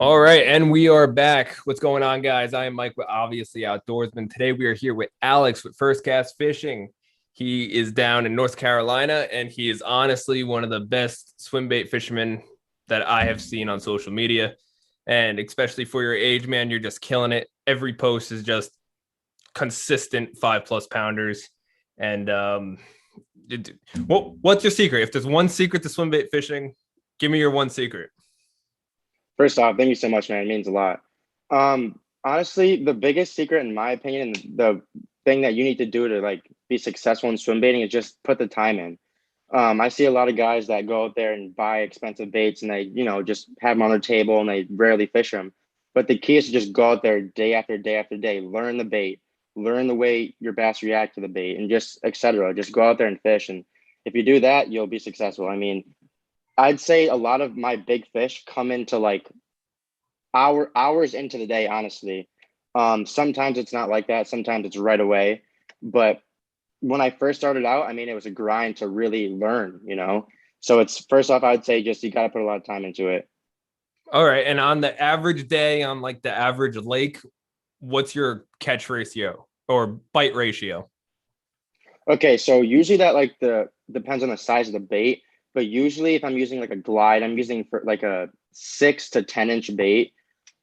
All right, and we are back. What's going on, guys? I am Mike with Obviously Outdoorsmen. Today we are here with Alex with First Cast Fishing. He is down in North Carolina, and he is honestly one of the best swim bait fishermen that I have seen on social media. And especially for your age, man, you're just killing it. Every post is just consistent 5+ pounders. And what's your secret? If there's one secret to swim bait fishing, give me your one secret. First off, thank you so much, man. It means a lot. Honestly, the biggest secret, in my opinion, and the thing that you need to do to like be successful in swim baiting is just put the time in. I see a lot of guys that go out there and buy expensive baits and they, just have them on their table and they rarely fish them. But the key is to just go out there day after day after day, learn the bait, learn the way your bass react to the bait, and just etc. Just go out there and fish. And if you do that, you'll be successful. I mean, I'd say a lot of my big fish come into like hours into the day, honestly. Sometimes it's not like that. Sometimes it's right away. But when I first started out, I mean, it was a grind to really learn. So it's first off, I'd say just you got to put a lot of time into it. All right. And on the average day, on like the average lake, what's your catch ratio or bite ratio? Okay, so usually that like the depends on the size of the bait, but usually if I'm using like a glide, I'm using for like a 6 to 10 inch bait.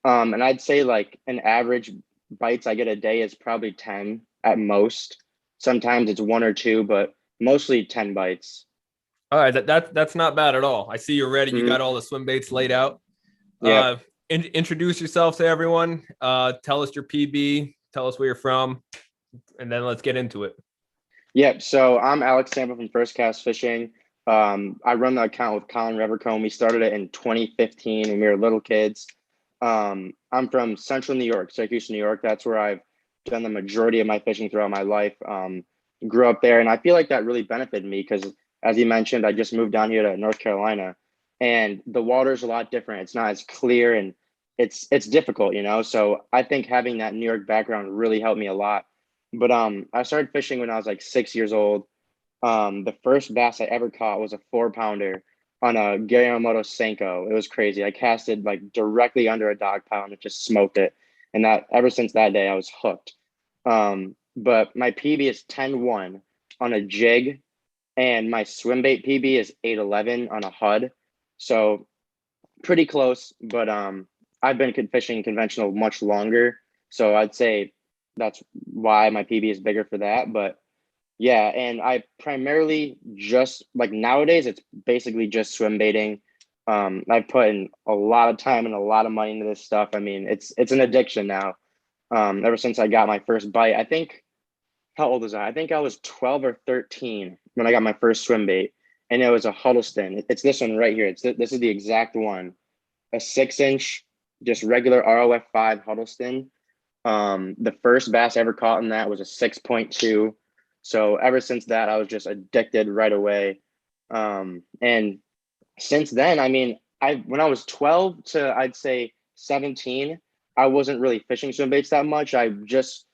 And I'd say like an average bites I get a day is probably 10 at most. Sometimes it's one or two, but mostly 10 bites. All right. That's not bad at all. I see you're ready. You got Mhm. all the swim baits laid out. Yep. Introduce yourself to everyone. Tell us your PB. Tell us where you're from, and then let's get into it. Yep. So I'm Alex Sample from First Cast Fishing. I run the account with Colin Revercombe. We started it in 2015 when we were little kids. I'm from Central New York, Syracuse, New York. That's where I've done the majority of my fishing throughout my life. Grew up there, and I feel like that really benefited me because, as you mentioned, I just moved down here to North Carolina, and the water's a lot different. It's not as clear, and it's difficult. So I think having that New York background really helped me a lot. But I started fishing when I was like 6 years old. The first bass I ever caught was a 4 pounder on a Yamamoto Senko. It was crazy. I casted like directly under a dog pile and it just smoked it. And that ever since that day, I was hooked. But my PB is 10-1 on a jig, and my swim bait PB is 8-11 on a HUD. So pretty close, but I've been fishing conventional much longer. So I'd say that's why my PB is bigger for that. But yeah, and I primarily just like nowadays it's basically just swim baiting. I've put in a lot of time and a lot of money into this stuff. I mean, it's an addiction now. Ever since I got my first bite, I think how old was I? I think I was 12 or 13 when I got my first swim bait, and it was a Huddleston. It's this one right here. This is the exact one, a 6 inch, just regular ROF 5 Huddleston. The first bass I ever caught in that was a 6.2. So ever since that, I was just addicted right away. And since then, I mean, I when I was 12 to I'd say 17, I wasn't really fishing swim baits that much. I just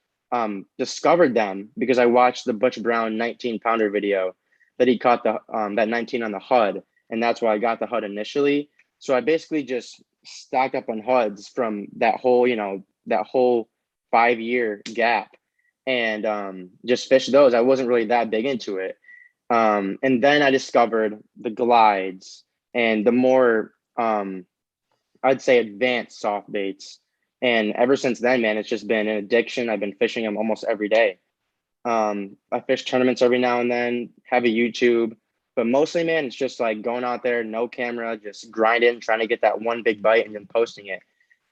discovered them because I watched the Butch Brown 19 pounder video that he caught the that 19 on the HUD, and that's why I got the HUD initially. So I basically just stocked up on HUDs from that whole 5 year gap, and just fished those. I wasn't really that big into it. And then I discovered the glides and the more, I'd say, advanced soft baits. And ever since then, man, it's just been an addiction. I've been fishing them almost every day. I fish tournaments every now and then, have a YouTube, but mostly, man, it's just like going out there, no camera, just grinding, trying to get that one big bite and then posting it.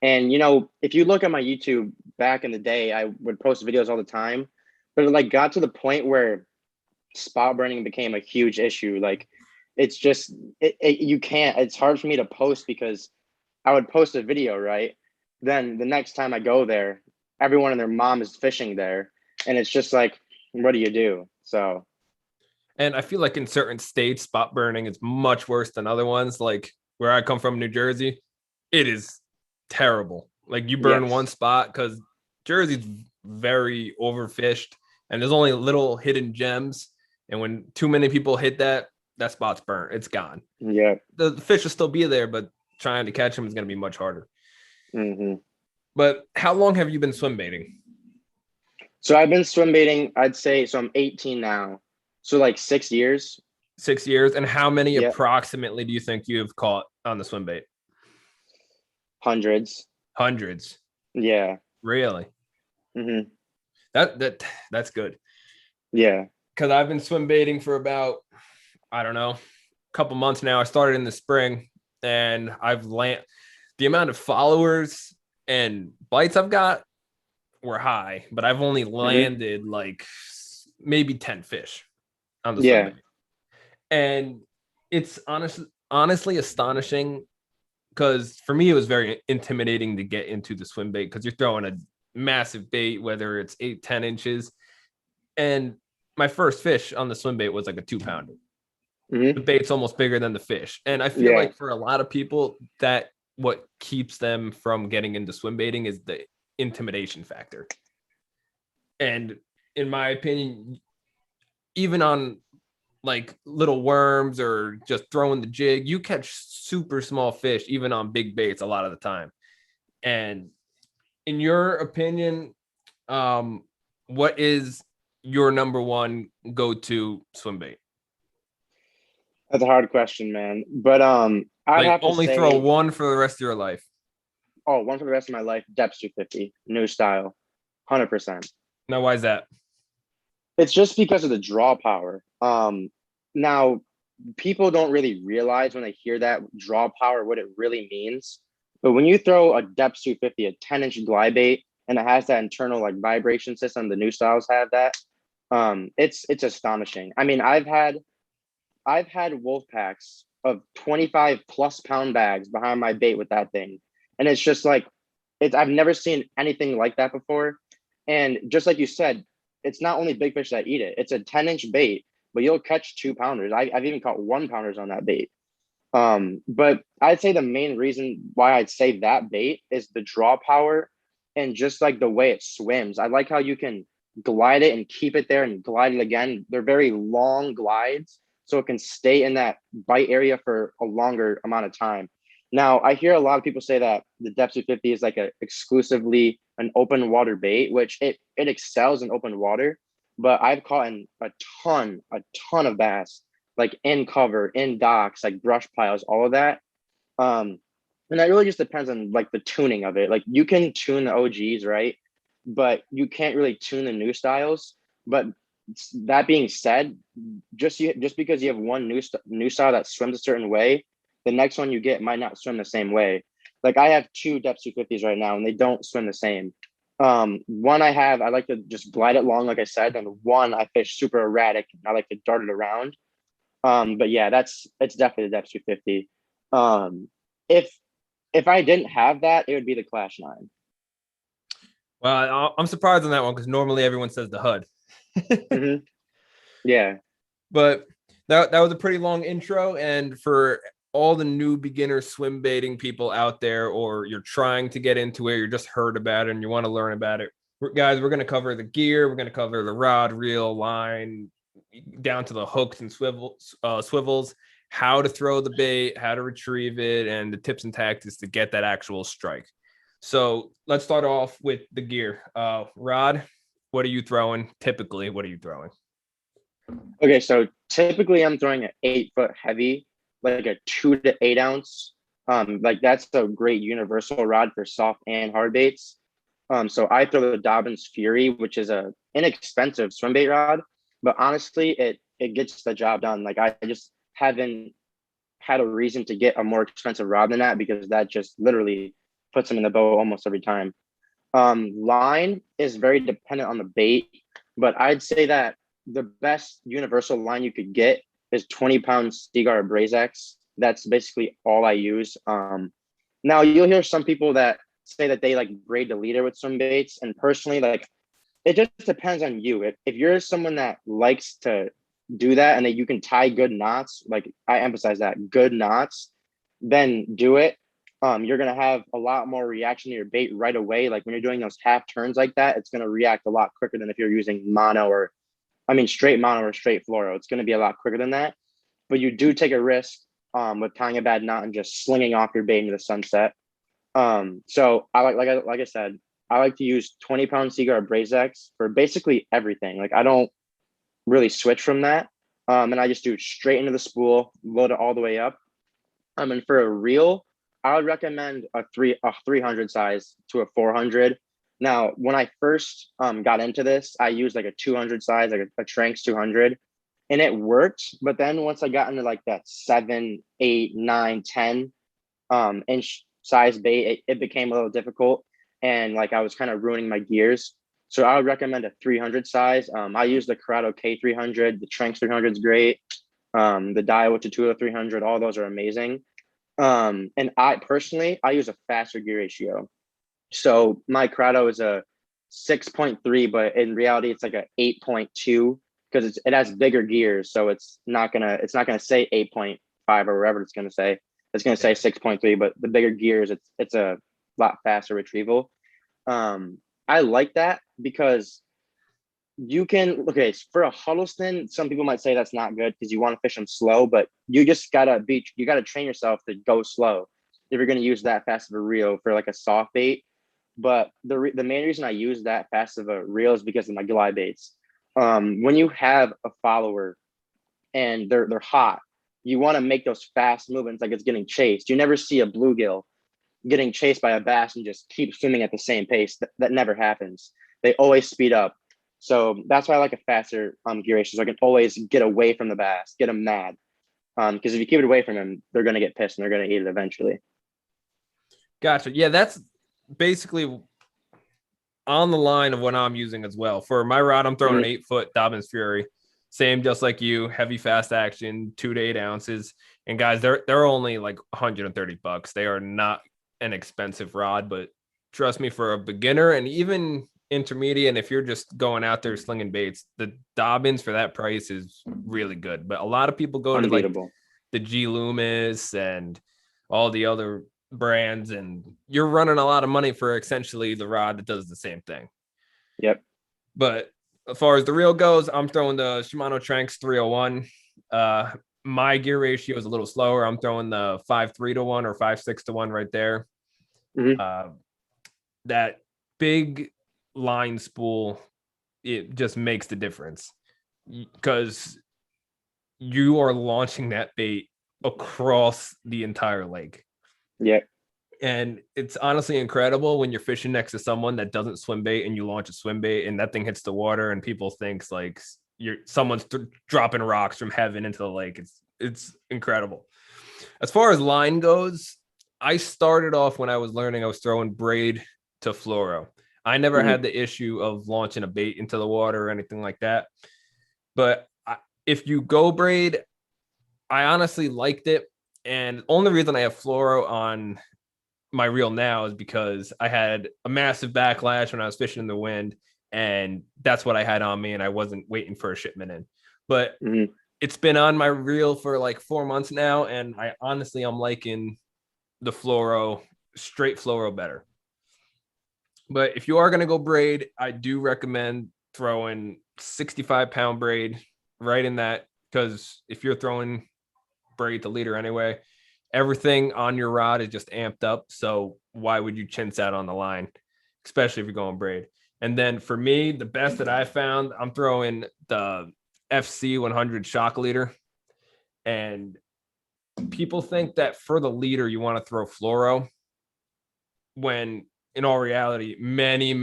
And if you look at my YouTube back in the day, I would post videos all the time, but it like got to the point where spot burning became a huge issue. Like it's just you can't. It's hard for me to post because I would post a video, right? Then the next time I go there, everyone and their mom is fishing there, and it's just like, what do you do? So And I feel like in certain states, spot burning is much worse than other ones. Like where I come from, New Jersey, it is terrible. Like you burn one yes, spot because Jersey's very overfished and there's only little hidden gems. And when too many people hit that, that spot's burnt. It's gone. yeah, The fish will still be there, but trying to catch them is going to be much harder. Hmm. But how long have you been swim baiting? So I've been swim baiting, I'd say, so I'm 18 now. So like 6 years. 6 years. And how many Yeah, approximately do you think you've caught on the swim bait? hundreds. Hundreds. Yeah. Really? Hmm. That's good. Yeah. Because I've been swim baiting for about, I don't know, a couple months now. I started in the spring, and I've land the amount of followers and bites I've got were high, but I've only Hmm. landed like maybe 10 fish on the swim Yeah. bait. And it's honestly astonishing, because for me it was very intimidating to get into the swim bait, because you're throwing a massive bait, whether it's 8-10 inches. And my first fish on the swim bait was like a 2 pounder. The Hmm. bait's almost bigger than the fish. And I feel Yeah. like for a lot of people, that what keeps them from getting into swim baiting is the intimidation factor. And in my opinion, even on like little worms or just throwing the jig, you catch super small fish, even on big baits a lot of the time. And in your opinion, um, what is your number one go-to swim bait? That's a hard question, man. But I'd Like have to only throw say, one for the rest of your life. oh, one for the rest of my life, Depths 250, new style, 100%. Now, why is that? It's just because of the draw power. Now people don't really realize when they hear that draw power what it really means. But when you throw a Depths 250, a 10-inch glide bait, and it has that internal like vibration system, the new styles have that. It's astonishing. I mean, I've had wolf packs of 25 plus pound bags behind my bait with that thing. And it's just like, I've never seen anything like that before. And just like you said, it's not only big fish that eat it, it's a 10-inch bait, but you'll catch 2 pounders. I've even caught 1 pounders on that bait. But I'd say the main reason why I'd say that bait is the draw power and just like the way it swims. I like how you can glide it and keep it there and glide it again. They're very long glides, so it can stay in that bite area for a longer amount of time. Now, I hear a lot of people say that the Depth 250 is like a exclusively an open water bait, which it excels in open water. But I've caught in a ton of bass like in cover, in docks, like brush piles, all of that. Um, and that really just depends on like the tuning of it. Like you can tune the OGs, right? But you can't really tune the new styles. But that being said, just because you have one new style that swims a certain way, the next one you get might not swim the same way. Like I have two Depth 250s right now, and they don't swim the same. One I like to just glide it long, like I said, and one I fish super erratic. And I like to dart it around. But yeah, it's definitely the Depth 250. Um, if if I didn't have that, it would be the Clash 9. Well, I'm surprised on that one, because normally everyone says the HUD. Hmm. Yeah. But that was a pretty long intro. And for all the new beginner swim baiting people out there, or you're trying to get into it, you just heard about it and you want to learn about it, guys, we're going to cover the gear, we're going to cover the rod, reel, line, down to the hooks and swivels, how to throw the bait, how to retrieve it, and the tips and tactics to get that actual strike. So let's start off with the gear. Rod, what are you throwing? Typically, what are you throwing? Okay, so typically I'm throwing an 8 foot heavy, like a 2 to 8 ounce. Like that's a great universal rod for soft and hard baits. So I throw the Dobbins Fury, which is a inexpensive swim bait rod, but honestly, it gets the job done. Like I just haven't had a reason to get a more expensive rod than that, because that just literally puts them in the boat almost every time. Line is very dependent on the bait, but I'd say that the best universal line you could get is 20 pound Seaguar Brazex. That's basically all I use. Now you'll hear some people that say that they like braid the leader with some baits, and personally, like it just depends on you. If you're someone that likes to do that and that you can tie good knots, like I emphasize that good knots, then do it. You're gonna have a lot more reaction to your bait right away. Like when you're doing those half turns like that, it's gonna react a lot quicker than if you're using mono or, I mean, straight mono or straight fluoro. It's gonna be a lot quicker than that. But you do take a risk with tying a bad knot and just slinging off your bait into the sunset. So like I said, I like to use 20-pound Seaguar Braze X for basically everything. Like I don't really switch from that. And I just do it straight into the spool, load it all the way up. And for a reel, I would recommend a 300 size to a 400. Now, when I first got into this, I used like a 200 size, like a Tranks 200, and it worked. But then once I got into like that 7, 8, 9, 10 inch size bait, it became a little difficult, and like I was kind of ruining my gears. So I would recommend a 300 size. I use the Corrado K300, the Tranks 300 is great. The Daiwa Tutua 300, all those are amazing. And I personally, I use a faster gear ratio. So my Corrado is a 6.3, but in reality, it's like a 8.2 because it has bigger gears. So it's not gonna say 8.5 or whatever it's gonna say. It's gonna say 6.3, but the bigger gears, it's a lot faster retrieval. I like that because you can, okay, for a Huddleston, some people might say that's not good because you want to fish them slow, but you just you gotta train yourself to go slow if you're gonna use that fast of a reel for like a soft bait. But the main reason I use that fast of a reel is because of my glide baits. When you have a follower and they're hot, you want to make those fast movements like it's getting chased. You never see a bluegill getting chased by a bass and just keep swimming at the same pace. That never happens. They always speed up. So that's why I like a faster gear ratio. So I can always get away from the bass, get them mad. Because if you keep it away from them, they're going to get pissed and they're going to eat it eventually. Gotcha. Yeah, that's basically on the line of what I'm using as well. For my rod, I'm throwing an 8-foot Dobbins Fury. Same, just like you, heavy, fast action, 2 to 8 ounces. And guys, they're only like $130. They are not an expensive rod, but trust me, for a beginner and even intermediate, and if you're just going out there slinging baits, the Dobbins for that price is really good. But a lot of people go to like the G Loomis and all the other brands, and you're running a lot of money for essentially the rod that does the same thing. Yep. But as far as the reel goes, I'm throwing the Shimano Tranks 301. My gear ratio is a little slower. I'm throwing the 5.3 to 1 or 5.6 to 1 right there. That big line spool, it just makes the difference because you are launching that bait across the entire lake. Yeah. And it's honestly incredible when you're fishing next to someone that doesn't swim bait and you launch a swim bait and that thing hits the water and people thinks like someone's dropping rocks from heaven into the lake. It's incredible. As far as line goes, I started off when I was learning, I was throwing braid to fluoro. I never had the issue of launching a bait into the water or anything like that. But if you go braid, I honestly liked it. And the only reason I have fluoro on my reel now is because I had a massive backlash when I was fishing in the wind, and that's what I had on me, and I wasn't waiting for a shipment in. But it's been on my reel for like 4 months now, and I'm liking the fluoro, straight fluoro better. But if you are going to go braid, I do recommend throwing 65-pound braid right in that, because if you're throwing braid to leader anyway, everything on your rod is just amped up. So why would you chintz out on the line, especially if you're going braid? And then for me, the best that I found, I'm throwing the FC 100 shock leader. And people think that for the leader, you want to throw fluoro, when in all reality, many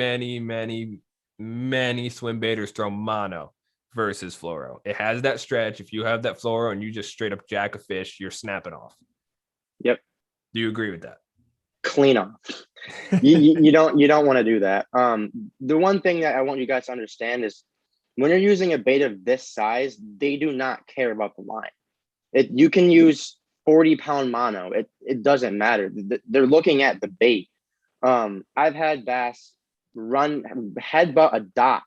swim baiters throw mono versus fluoro. It has that stretch. If you have that fluoro and you just straight up jack a fish, you're snapping off. Yep. Do you agree with that? Clean off. you don't want to do that. The one thing that I want you guys to understand is when you're using a bait of this size, they do not care about the line. You can use 40-pound mono. It doesn't matter. They're looking at the bait. I've had bass run headbutt a dock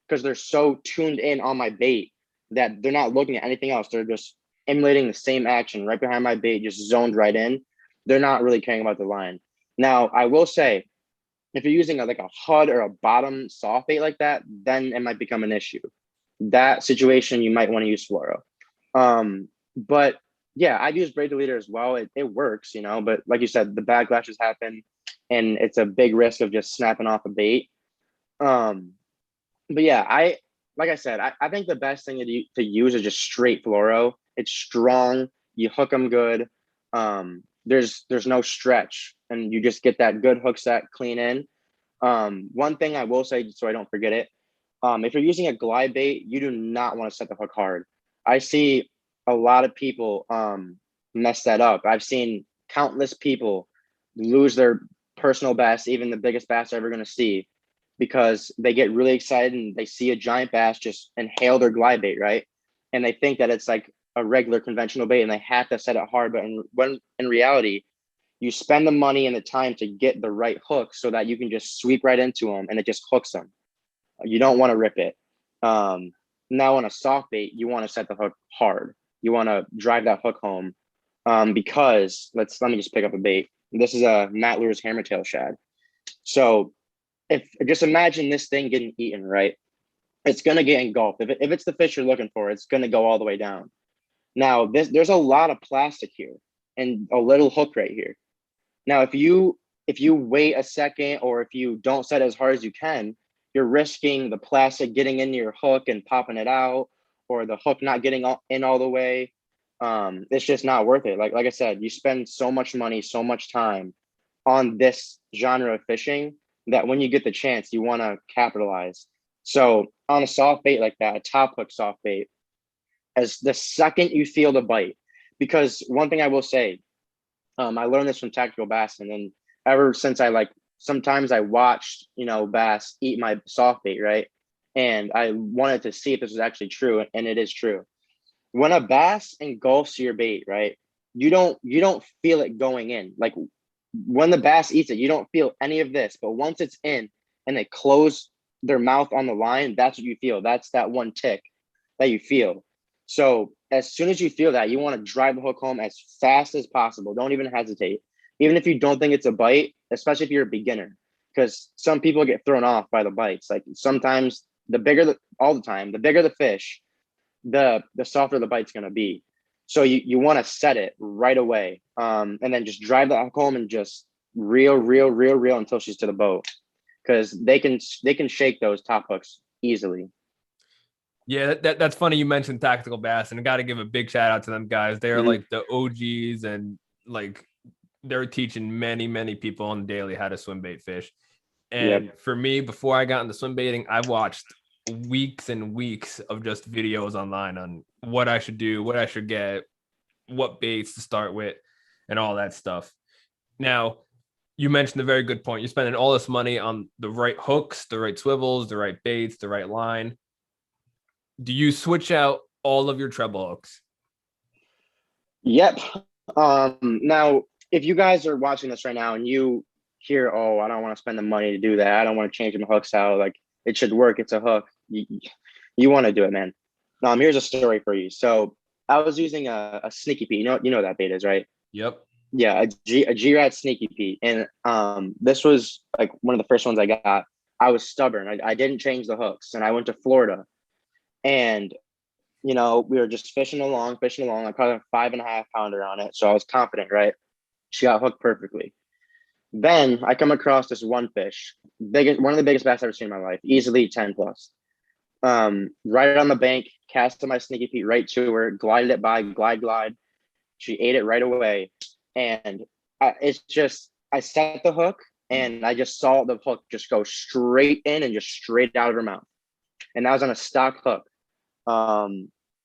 because they're so tuned in on my bait that they're not looking at anything else. They're just emulating the same action right behind my bait, just zoned right in. They're not really caring about the line. Now, I will say, if you're using like a HUD or a bottom soft bait like that, then it might become an issue. That situation, you might want to use fluoro. But yeah, I've used braid to leader as well. It works, but like you said, the backlashes happen. and it's a big risk of just snapping off a bait. Um, but yeah, like I said, I think the best thing to use is just straight fluoro. It's strong. You hook them good. There's no stretch, and you just get that good hook set clean in. One thing I will say, so I don't forget it, if you're using a glide bait, you do not want to set the hook hard. I see a lot of people mess that up. I've seen countless people lose their personal best, even the biggest bass they're ever going to see, because they get really excited and they see a giant bass just inhale their glide bait, right? And they think that it's like a regular conventional bait and they have to set it hard. But when in reality, you spend the money and the time to get the right hook so that you can just sweep right into them and it just hooks them. You don't want to rip it. Now on a soft bait, you want to set the hook hard. You want to drive that hook home, because let me just pick up a bait. This is a Matt Lure's hammertail shad. So if just imagine this thing getting eaten, right? It's going to get engulfed. If it's the fish you're looking for, it's going to go all the way down. Now there's a lot of plastic here and a little hook right here. Now, if you wait a second, or if you don't set as hard as you can, you're risking the plastic getting into your hook and popping it out, or the hook not getting in all the way. It's just not worth it. Like I said, you spend so much money, so much time on this genre of fishing that when you get the chance, you want to capitalize. So on a soft bait like that, a top hook soft bait, as the second you feel the bite, because one thing I will say, I learned this from Tactical Bass, and ever since sometimes I watched, bass eat my soft bait, right? And I wanted to see if this was actually true, and it is true. When a bass engulfs your bait, right, you don't feel it going in. Like when the bass eats it, you don't feel any of this. But once it's in and they close their mouth on the line, that's what you feel. That's that one tick that you feel. So as soon as you feel that, you want to drive the hook home as fast as possible. Don't even hesitate. Even if you don't think it's a bite, especially if you're a beginner, because some people get thrown off by the bites. Like sometimes the bigger the bigger the fish, the softer the bite's going to be. So you want to set it right away. And then just drive the hook home and just reel until she's to the boat, because they can shake those top hooks easily. Yeah, that's funny you mentioned Tactical Bass, and I got to give a big shout out to them guys. They're like the OGs, and like they're teaching many people on the daily how to swim bait fish. And for me, before I got into swim baiting, I watched weeks and weeks of just videos online on what I should do, what I should get, what baits to start with, and all that stuff. Now, you mentioned a very good point. You're spending all this money on the right hooks, the right swivels, the right baits, the right line. Do you switch out all of your treble hooks? Yep. Now, if you guys are watching this right now and you hear, oh, I don't want to spend the money to do that, I don't want to change my hooks out, like it should work, it's a hook, you want to do it, man. Here's a story for you. So I was using a Sneaky Pete. You know that bait is, right? Yep. Yeah, a G-Rat Sneaky Pete. And this was like one of the first ones I got. I was stubborn. I didn't change the hooks, and I went to Florida. And we were just fishing along. I caught a 5.5 pounder on it. So I was confident, right? She got hooked perfectly. Then I come across this one fish, one of the biggest bass I've ever seen in my life, easily 10 plus. Right on the bank, casted my Sneaky Pete right to her, glided it by, glide. She ate it right away. And I set the hook and I just saw the hook just go straight in and just straight out of her mouth. And that was on a stock hook.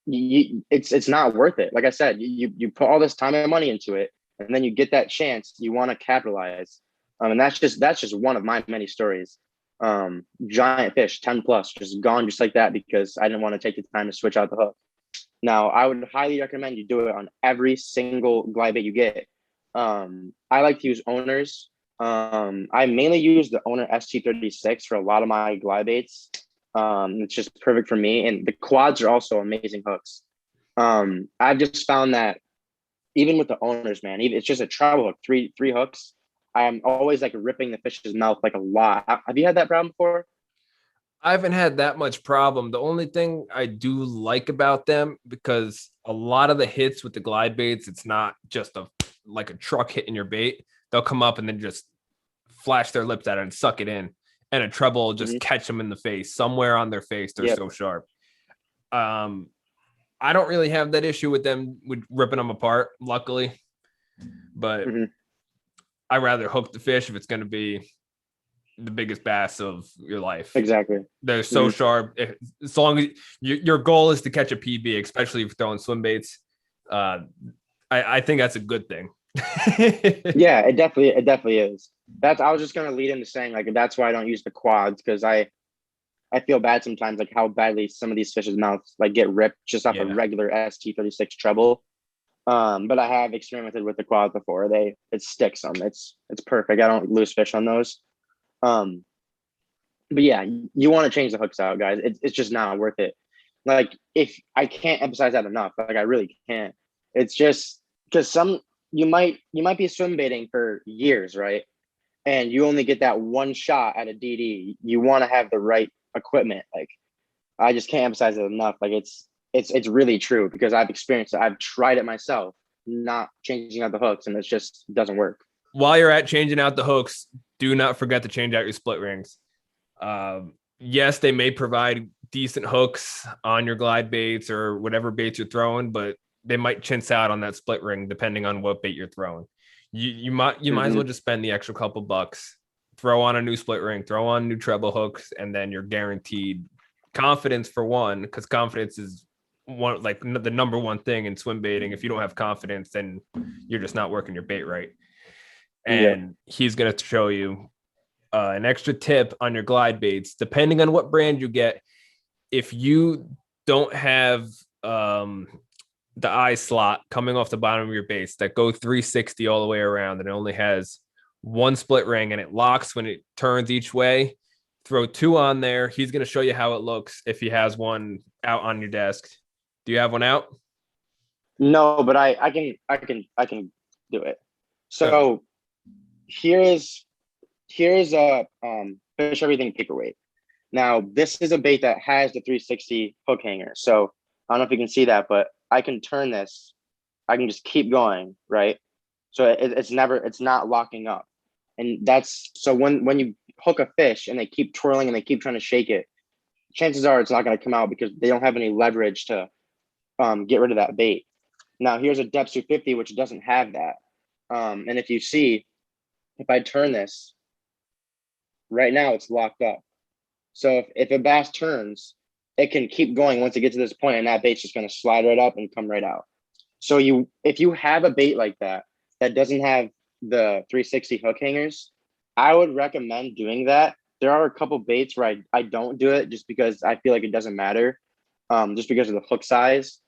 It's not worth it. Like I said, you put all this time and money into it, and then you get that chance, you want to capitalize. And that's just one of my many stories. Giant fish, 10 plus, just gone just like that, because I didn't want to take the time to switch out the hook. Now, I would highly recommend you do it on every single glide bait you get. I like to use owners. I mainly use the owner ST36 for a lot of my glide baits. It's just perfect for me. And the quads are also amazing hooks. I've just found that even with the owners, man, it's just a treble hook, three hooks. I'm always like ripping the fish's mouth like a lot. Have you had that problem before? I haven't had that much problem. The only thing I do like about them, because a lot of the hits with the glide baits, it's not just like a truck hitting your bait. They'll come up and then just flash their lips at it and suck it in, and a treble will just catch them in the face, somewhere on their face. They're so sharp. I don't really have that issue with them with ripping them apart, luckily, but I rather hook the fish if it's going to be the biggest bass of your life. Exactly. They're so sharp. As long as your goal is to catch a PB, especially if you're throwing swim baits, I think that's a good thing. Yeah, it definitely is. I was just gonna lead into saying like that's why I don't use the quads, because I feel bad sometimes like how badly some of these fish's mouths like get ripped just off a regular ST36 treble. But I have experimented with the quads before. It sticks them. It's perfect. I don't lose fish on those. But yeah, you want to change the hooks out, guys. It's just not worth it. Like, if I can't emphasize that enough, like I really can't. It's just because you might be swim baiting for years, right? And you only get that one shot at a DD. You want to have the right equipment. Like, I just can't emphasize it enough. Like, it's really true, because I've experienced it. I've tried it myself, not changing out the hooks, and it just doesn't work. While you're at changing out the hooks, do not forget to change out your split rings. Yes, they may provide decent hooks on your glide baits or whatever baits you're throwing, but they might chintz out on that split ring depending on what bait you're throwing. You might as well just spend the extra couple bucks, throw on a new split ring, throw on new treble hooks, and then you're guaranteed confidence for one, because confidence is one, like the number one thing in swim baiting. If you don't have confidence, then you're just not working your bait right. And he's going to show you an extra tip on your glide baits, depending on what brand you get. If you don't have the eye slot coming off the bottom of your baits that go 360 all the way around, and it only has one split ring and it locks when it turns each way, throw two on there. He's going to show you how it looks if he has one out on your desk. Do you have one out? No, but I can do it. So here's a fish everything paperweight. Now, this is a bait that has the 360 hook hanger. So I don't know if you can see that, but I can turn this. I can just keep going, right? So it's not locking up. And that's, so when you hook a fish and they keep twirling and they keep trying to shake it, chances are it's not going to come out because they don't have any leverage to get rid of that bait. Now, here's a depth 250, which doesn't have that. And if you see, if I turn this, right now it's locked up. So if a bass turns, it can keep going once it gets to this point, and that bait's just going to slide right up and come right out. So if you have a bait like that doesn't have the 360 hook hangers, I would recommend doing that. There are a couple baits where I don't do it just because I feel like it doesn't matter, just because of the hook size.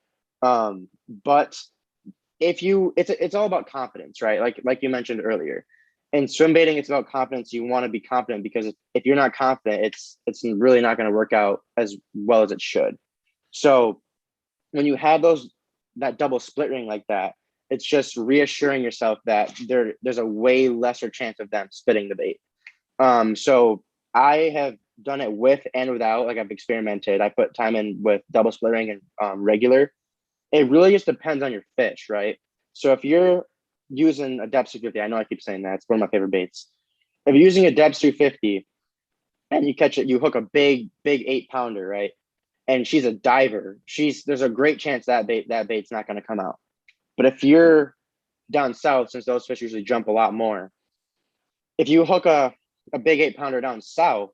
But it's all about confidence, right? Like you mentioned earlier. In swim baiting, it's about confidence. You want to be confident, because if you're not confident, it's really not going to work out as well as it should. So when you have that double split ring like that, it's just reassuring yourself that there's a way lesser chance of them spitting the bait. So I have done it with and without. Like, I've experimented. I put time in with double split ring and regular. It really just depends on your fish, right? So if you're using a depth 250, I know I keep saying that, it's one of my favorite baits. If you're using a depth 250 and you catch it, you hook a big 8-pounder, right? And she's a diver. There's a great chance that bait's not going to come out. But if you're down south, since those fish usually jump a lot more, if you hook a big 8-pounder down south,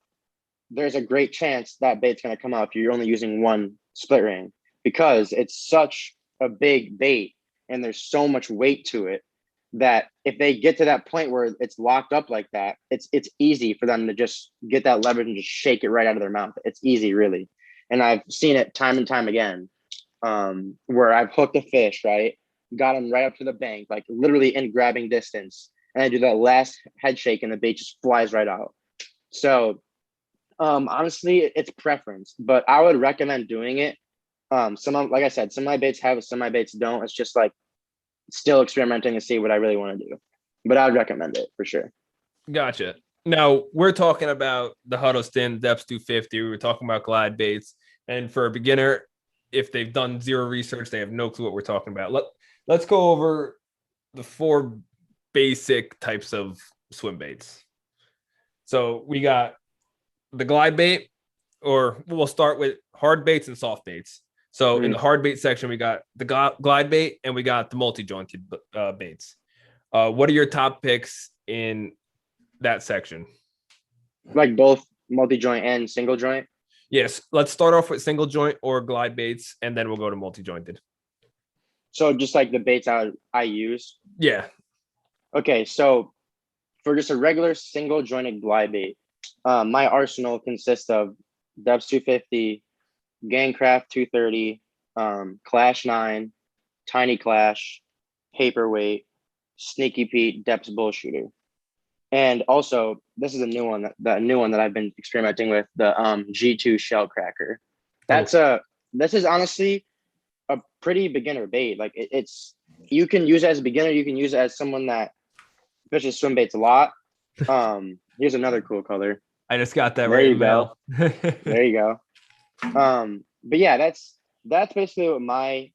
there's a great chance that bait's going to come out if you're only using one split ring, because it's such a big bait and there's so much weight to it that if they get to that point where it's locked up like that, it's easy for them to just get that leverage and just shake it right out of their mouth. It's easy, really. And I've seen it time and time again, where I've hooked a fish, right? Got him right up to the bank, like literally in grabbing distance. And I do that last head shake and the bait just flies right out. So honestly, it's preference, but I would recommend doing it. Like I said, some of my baits have it, some of my baits don't. It's just like still experimenting to see what I really want to do, but I would recommend it for sure. Gotcha. Now we're talking about the Huddleston Depth 250. We were talking about glide baits, and for a beginner, if they've done zero research, they have no clue what we're talking about. Let's go over the 4 basic types of swim baits. So we got the glide bait, or we'll start with hard baits and soft baits. So in the hard bait section, we got the glide bait and we got the multi-jointed baits. What are your top picks in that section? Like both multi-joint and single joint? Yes, let's start off with single joint or glide baits, and then we'll go to multi-jointed. So just like the baits I use? Yeah. Okay, so for just a regular single jointed glide bait, my arsenal consists of Depths 250, Gangcraft 230, Clash 9, Tiny Clash, Paperweight, Sneaky Pete, Depths Bullshooter. And also, this is a new one that I've been experimenting with, the G2 Shell Cracker. This is honestly a pretty beginner bait. Like it's you can use it as a beginner, you can use it as someone that fishes swim baits a lot. Here's another cool color. I just got that There right you in the mail. There you go. But yeah, that's basically what my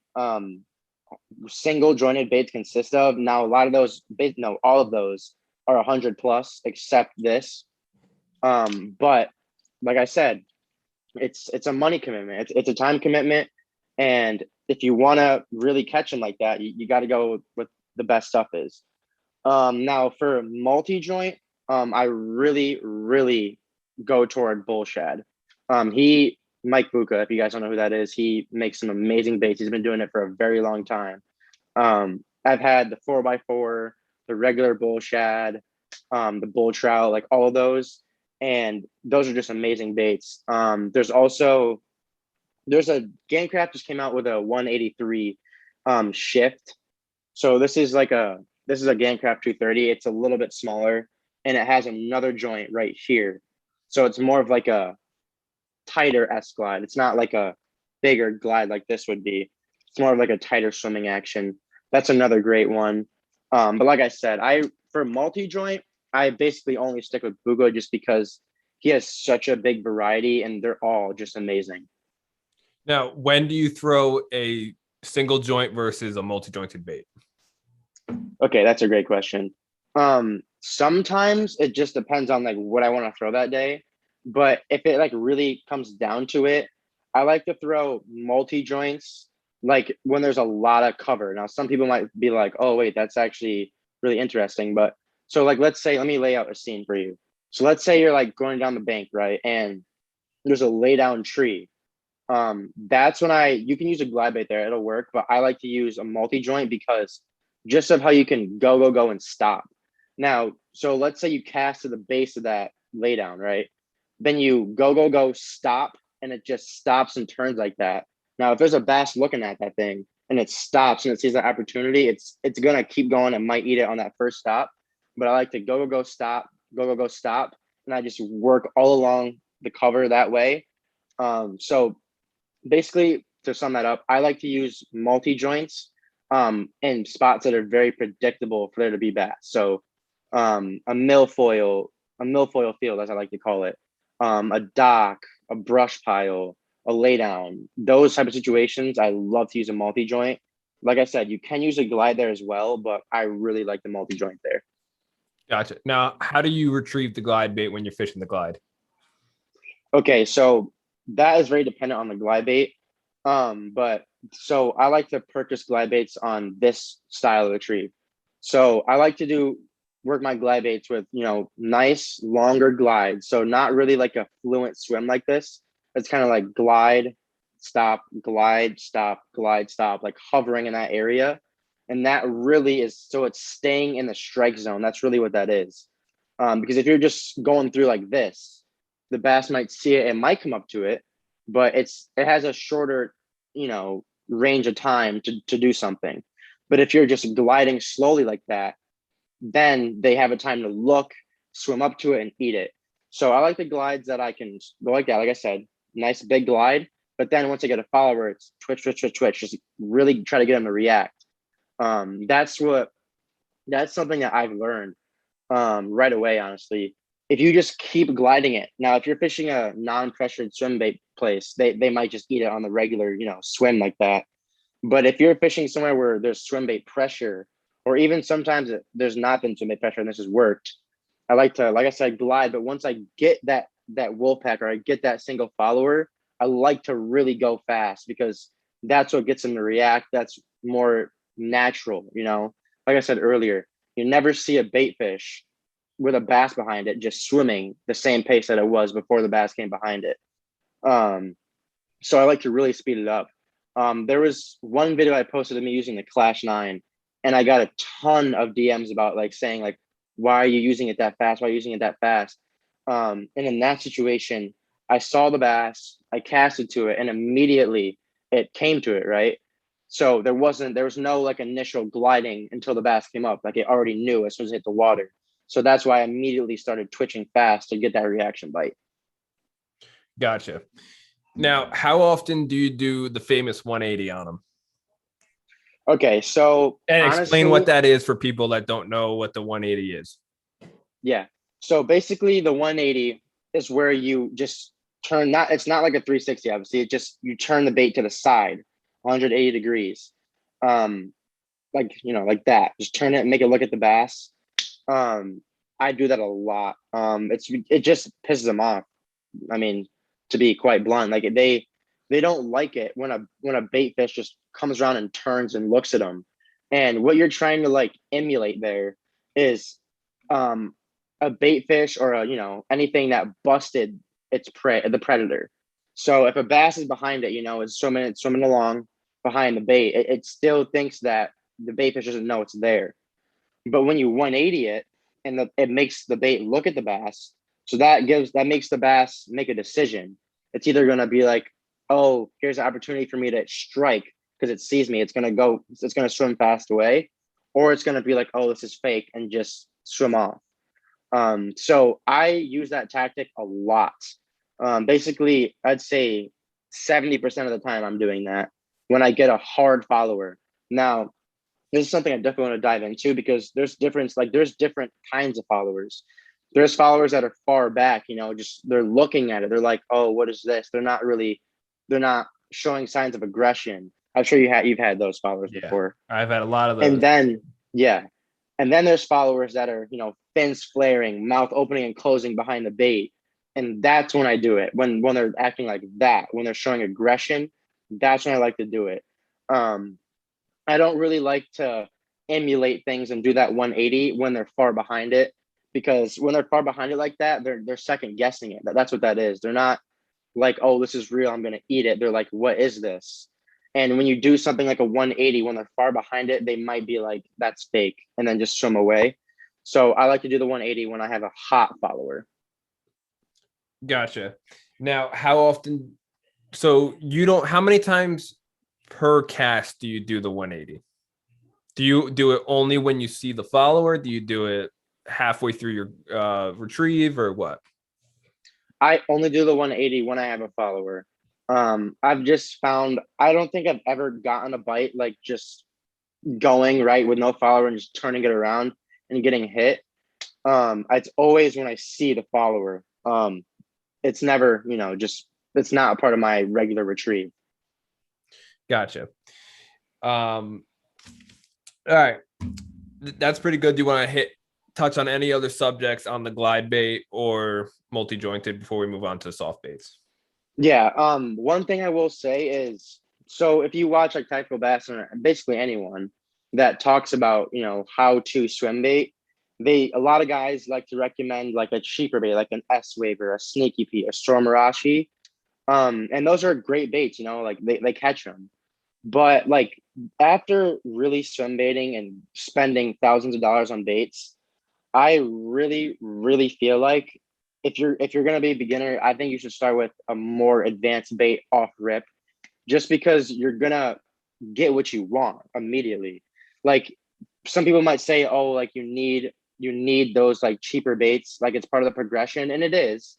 single jointed baits consist of. Now a lot of those baits, no, all of those are 100 plus except this. But like I said, it's a money commitment. It's a time commitment, and if you want to really catch them like that, you got to go with the best stuff is. Now for multi-joint, I really go toward Bull Shad. Mike Buka, if you guys don't know who that is, he makes some amazing baits. He's been doing it for a very long time. I've had the 4x4, the regular Bull Shad, the Bull Trout, like all of those, and those are just amazing baits. There's a Gamecraft just came out with a 183 shift. So this is a Gamecraft 230. It's a little bit smaller, and it has another joint right here. So it's more of like a tighter S glide. It's not like a bigger glide like this would be. It's more of like a tighter swimming action. That's another great one. But like I said, for multi-joint, I basically only stick with Bugo just because he has such a big variety and they're all just amazing. Now, when do you throw a single joint versus a multi-jointed bait? Okay, that's a great question. Sometimes it just depends on like what I want to throw that day. But if it like really comes down to it, I like to throw multi-joints like when there's a lot of cover. Now, some people might be like, oh, wait, that's actually really interesting. But so like, let me lay out a scene for you. So let's say you're like going down the bank, right? And there's a lay down tree. That's when you can use a glide bait there. It'll work. But I like to use a multi-joint because just of how you can go and stop. Now, so let's say you cast to the base of that lay down, right? Then you go, stop, and it just stops and turns like that. Now, if there's a bass looking at that thing and it stops and it sees that opportunity, it's gonna keep going and might eat it on that first stop. But I like to go, stop, go, stop, and I just work all along the cover that way. So basically, to sum that up, I like to use multi joints in spots that are very predictable for there to be bass. So a milfoil field, as I like to call it, a dock, a brush pile, a laydown, those type of situations, I love to use a multi-joint. Like I said, you can use a glide there as well, but I really like the multi-joint there. Gotcha. Now, how do you retrieve the glide bait when you're fishing the glide? Okay, so that is very dependent on the glide bait. But so I like to purchase glide baits on this style of retrieve. So I like to work my glide baits with, nice longer glides. So not really like a fluent swim like this. It's kind of like glide, stop, glide, stop, glide, stop, like hovering in that area. And that really is, so it's staying in the strike zone. That's really what that is. Because if you're just going through like this, the bass might see it and might come up to it, but it has a shorter, range of time to do something. But if you're just gliding slowly like that, then they have a time to look, swim up to it, and eat it. So I like the glides that I can go like that. Like I said, nice big glide. But then once I get a follower, it's twitch. Just really try to get them to react. That's something that I've learned right away, honestly. If you just keep gliding it. Now, if you're fishing a non-pressured swim bait place, they might just eat it on the regular, swim like that. But if you're fishing somewhere where there's swim bait pressure, or even sometimes there's not been swim bait pressure and this has worked, I like to, like I said, glide. But once I get that wolf pack or I get that single follower, I like to really go fast because that's what gets them to react. That's more natural, you know. Like I said earlier, you never see a bait fish with a bass behind it just swimming the same pace that it was before the bass came behind it. Um, so I like to really speed it up. There was one video I posted of me using the Clash 9, and I got a ton of DMs about like saying like, why are you using it that fast? Why are you using it that fast? And in that situation, I saw the bass, I casted to it, and immediately it came to it, right? So there was no like initial gliding until the bass came up. Like it already knew as soon as it hit the water. So that's why I immediately started twitching fast to get that reaction bite. Gotcha. Now, how often do you do the famous 180 on them? Okay, so And explain what honestly, that is for people that don't know what the 180 is. yeah. So basically the 180 is where you just turn, not it's not like a 360, obviously. It just you turn the bait to the side 180 degrees. Um like like that. Just turn it and make it look at the bass. Um I do that a lot. It just pisses them off. I mean, to be quite blunt, like they don't like it when a bait fish just comes around and turns and looks at them. And what you're trying to like emulate there is um a bait fish or a anything that busted its prey, the predator. So if a bass is behind it, it's swimming along behind the bait, it still thinks that the bait fish doesn't know it's there. But when you 180 it and it makes the bait look at the bass, so that makes the bass make a decision. It's either going to be like, oh, here's an opportunity for me to strike because it sees me. It's going to swim fast away, or it's going to be like, oh, this is fake and just swim off. So I use that tactic a lot. Basically, I'd say 70% of the time I'm doing that when I get a hard follower. Now, this is something I definitely want to dive into because there's different kinds of followers. There's followers that are far back, just they're looking at it. They're like, oh, what is this? They're not showing signs of aggression. I'm sure you've had those followers Yeah, before. I've had a lot of And those. then, yeah. And then there's followers that are, fins flaring, mouth opening and closing behind the bait. And that's when I do it. When they're acting like that, when they're showing aggression, that's when I like to do it. I don't really like to emulate things and do that 180 when they're far behind it, because when they're far behind it like that, they're second guessing it. That's what that is. They're not like, oh, this is real, I'm gonna eat it. They're like, what is this? And when you do something like a 180 when they're far behind it, they might be like, that's fake, and then just swim away. So I like to do the 180 when I have a hot follower. Gotcha. Now, how often? So you don't. How many times per cast do you do the 180? Do you do it only when you see the follower? Do you do it halfway through your retrieve or what? I only do the 180 when I have a follower. I've just found I don't think I've ever gotten a bite like just going right with no follower and just turning it around and getting hit. It's always when I see the follower. It's never, just it's not a part of my regular retrieve. Gotcha. All right. That's pretty good. Do you want to touch on any other subjects on the glide bait or multi-jointed before we move on to soft baits? Yeah. One thing I will say is, so if you watch like Tactical Bass or basically anyone that talks about, how to swim bait, a lot of guys like to recommend like a cheaper bait, like an S wave or a Sneaky Pete, a Stormarashi. And those are great baits, like they catch them. But like after really swim baiting and spending thousands of dollars on baits, I really, really feel like if you're gonna be a beginner, I think you should start with a more advanced bait off rip, just because you're gonna get what you want immediately. Like some people might say, oh, like you need those like cheaper baits, like it's part of the progression, and it is.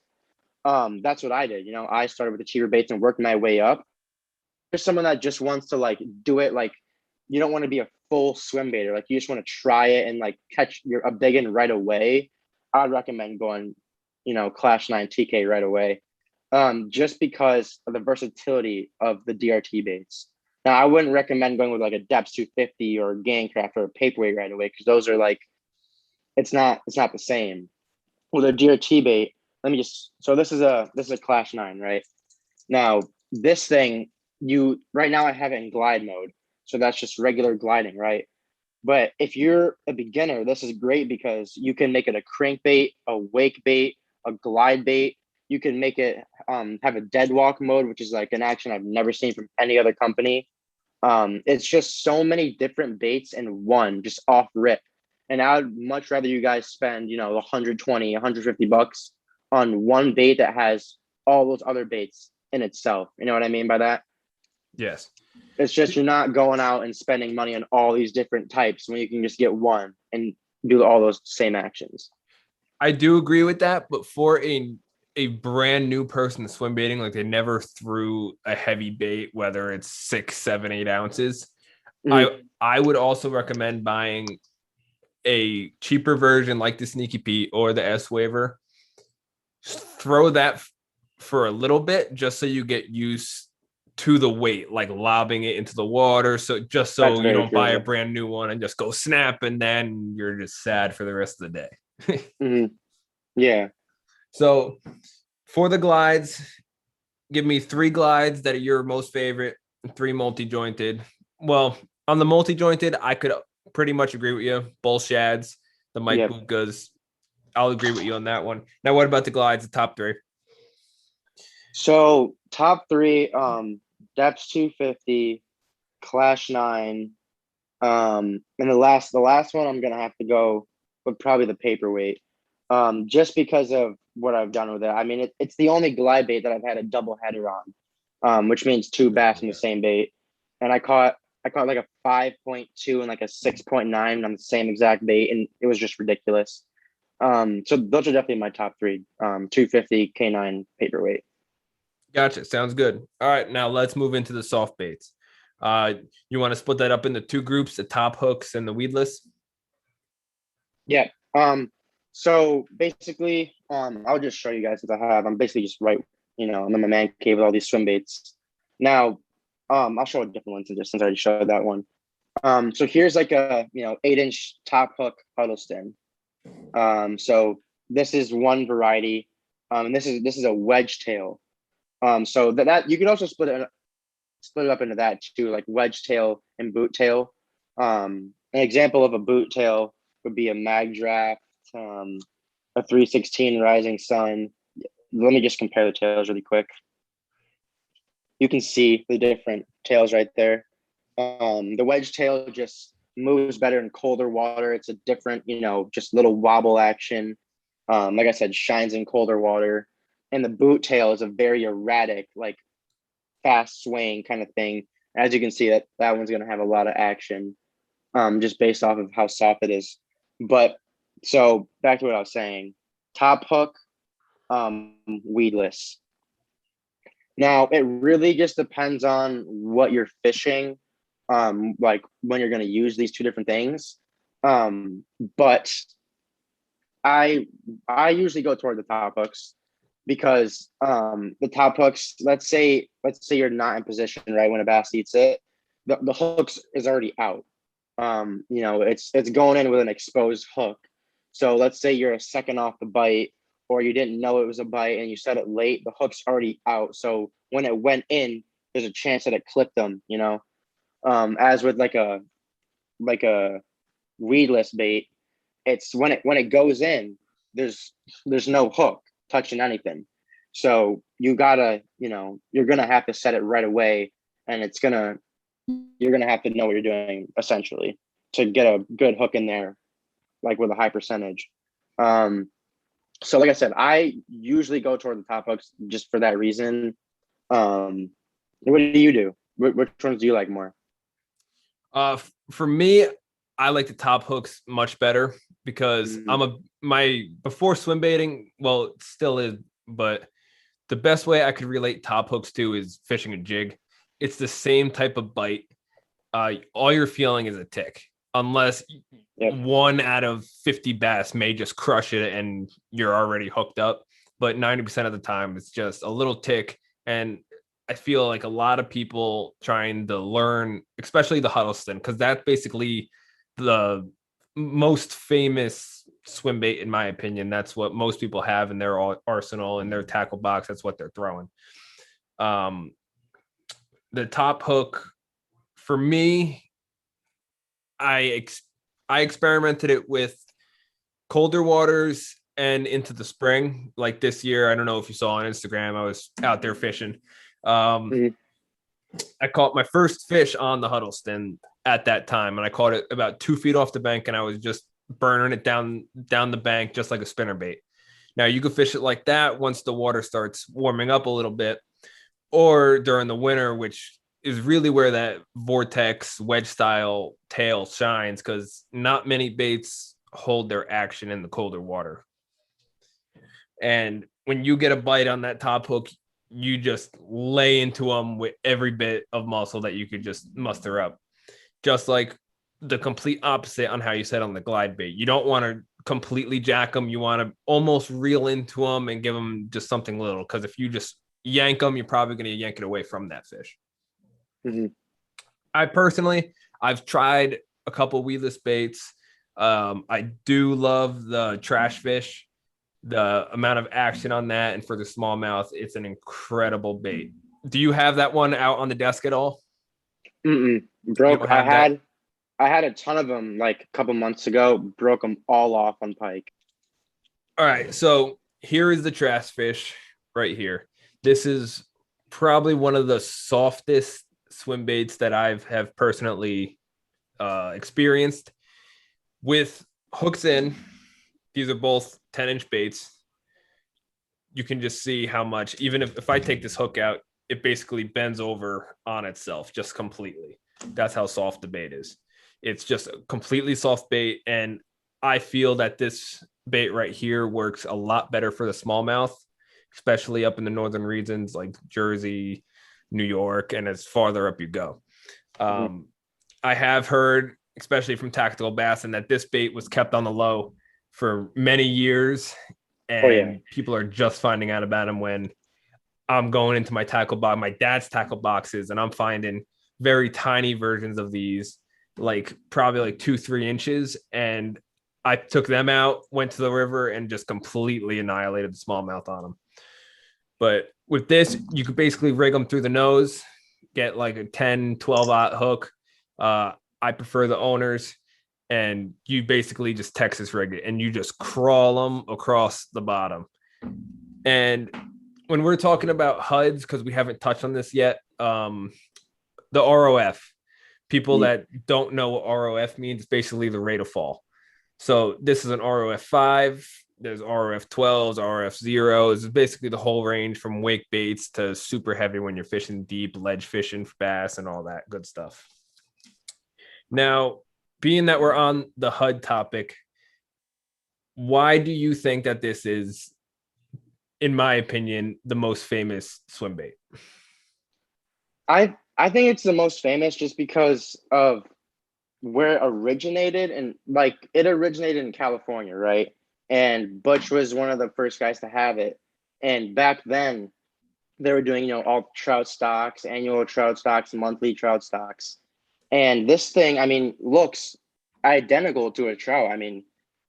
That's what I did. I started with the cheaper baits and worked my way up. There's someone that just wants to like do it like you don't want to be a full swim baiter, like you just want to try it and like catch a big one right away. I'd recommend going, Clash 9 TK right away. Just because of the versatility of the DRT baits. Now I wouldn't recommend going with like a Depths 250 or Gangcraft or a Paperweight right away, because those are like it's not the same. Well, the DRT bait. Let me just. So this is a Clash 9, right? Now this thing, you right now I have it in glide mode, so that's just regular gliding, right? But if you're a beginner, this is great because you can make it a crankbait, a wake bait, a glide bait. You can make it have a dead walk mode, which is like an action I've never seen from any other company. It's just so many different baits in one, just off rip. And I would much rather you guys spend, 120, 150 bucks on one bait that has all those other baits in itself. You know what I mean by that? Yes. It's just you're not going out and spending money on all these different types when you can just get one and do all those same actions. I do agree with that, but for a brand new person swim baiting, like they never threw a heavy bait, whether it's 6, 7, 8 ounces, I would also recommend buying a cheaper version like the Sneaky Pete or the S Waver. Throw that for a little bit just so you get used to the weight, like lobbing it into the water. So just so you don't buy a brand new one and just go snap, and then you're just sad for the rest of the day. Yeah. So for the glides, give me 3 glides that are your most favorite, 3 multi-jointed. Well, on the multi-jointed, I could pretty much agree with you. Bull shads, the Mike Bukas. I'll agree with you on that one. Now, what about the glides, the top 3? So top 3, Depths 250, Clash 9, and the last one I'm gonna have to go with probably the paperweight, just because of what I've done with it. I mean, it's the only glide bait that I've had a double header on, which means 2 bass in the same bait, and I caught like a 5.2 and like a 6.9 on the same exact bait, and it was just ridiculous. So those are definitely my top 3. 250, K9, paperweight. Gotcha. Sounds good. All right, now let's move into the soft baits. You want to split that up into 2 groups, the top hooks and the weedless? Yeah. So basically, I'll just show you guys what I have. I'm basically just I'm in my man cave with all these swim baits. Now, I'll show a different one since I already showed that one. So here's like a 8-inch top hook Huddleston. So this is one variety. And this is a wedge tail. So that you could also split it up into that too, like wedge tail and boot tail. An example of a boot tail would be a mag draft, a 316 rising sun. Let me just compare the tails really quick. You can see the different tails right there. The wedge tail just moves better in colder water. It's a different, just little wobble action. Like I said, shines in colder water. And the boot tail is a very erratic, like fast swaying kind of thing. As you can see, that one's going to have a lot of action, just based off of how soft it is. But so back to what I was saying, top hook, weedless. Now it really just depends on what you're fishing, like when you're going to use these 2 different things. But I usually go toward the top hooks because the top hooks, let's say you're not in position right when a bass eats it, the hooks is already out. It's going in with an exposed hook. So let's say you're a second off the bite, or you didn't know it was a bite and you set it late, the hook's already out. So when it went in, there's a chance that it clipped them, as with like a weedless bait, it's when it goes in, there's no hook touching anything. So you gotta, you're gonna have to set it right away, and you're gonna have to know what you're doing essentially to get a good hook in there, like with a high percentage. So like I said, I usually go toward the top hooks just for that reason. What do you do? Which ones do you like more? For me, I like the top hooks much better because before swim baiting, well, it still is, but the best way I could relate top hooks to is fishing a jig. It's the same type of bite. All you're feeling is a tick, unless 1 out of 50 bass may just crush it and you're already hooked up. But 90% of the time, it's just a little tick. And I feel like a lot of people trying to learn, especially the Huddleston, because that's basically the most famous swim bait, in my opinion. That's what most people have in their arsenal, in their tackle box. That's what they're throwing. The top hook for me, I experimented it with colder waters and into the spring. Like this year, I don't know if you saw on Instagram, I was out there fishing. Mhm. I caught my first fish on the Huddleston at that time, and I caught it about 2 feet off the bank, and I was just burning it down the bank just like a spinner bait. Now you could fish it like that once the water starts warming up a little bit, or during the winter, which is really where that vortex wedge style tail shines, because not many baits hold their action in the colder water. And when you get a bite on that top hook, you just lay into them with every bit of muscle that you could just muster up. Just like the complete opposite on how you said on the glide bait. You don't want to completely jack them. You want to almost reel into them and give them just something little, because if you just yank them, you're probably going to yank it away from that fish. Mm-hmm. I've tried a couple weedless baits. I do love the trash fish. The amount of action on that, and for the smallmouth, it's an incredible bait. Do you have that one out on the desk at all? Broke. I had a ton of them like a couple months ago. Broke them all off on pike. All right, so here is the trash fish right here. This is probably one of the softest swim baits that have personally experienced. With hooks in, these are both 10-inch baits. You can just see how much, even if I take this hook out, it basically bends over on itself just completely. That's how soft the bait is. It's just a completely soft bait. And I feel that this bait right here works a lot better for the smallmouth, especially up in the northern regions like Jersey, New York, and as farther up you go. I have heard, especially from Tactical Bass, and that this bait was kept on the low for many years, and people are just finding out about them when I'm going into my tackle box, my dad's tackle boxes, and I'm finding very tiny versions of these, like probably like 2-3 inches. And I took them out, went to the river, and just completely annihilated the smallmouth on them. But with this, you could basically rig them through the nose, get like a 10-12 hook. I prefer the owners, and you basically just Texas rig it and you just crawl them across the bottom. And when we're talking about HUDs, because we haven't touched on this yet, the ROF, people that don't know what ROF means, basically the rate of fall. So this is an ROF 5. There's ROF 12s, ROF 0s. It's basically the whole range from wake baits to super heavy when you're fishing deep, ledge fishing for bass and all that good stuff. Now, being that we're on the HUD topic, why do you think that this is, in my opinion, the most famous swim bait? I think it's the most famous just because of where it originated, and like it originated in California, right? And Butch was one of the first guys to have it. And back then they were doing, all trout stocks, annual trout stocks, monthly trout stocks. And this thing, I mean, looks identical to a trout. I mean,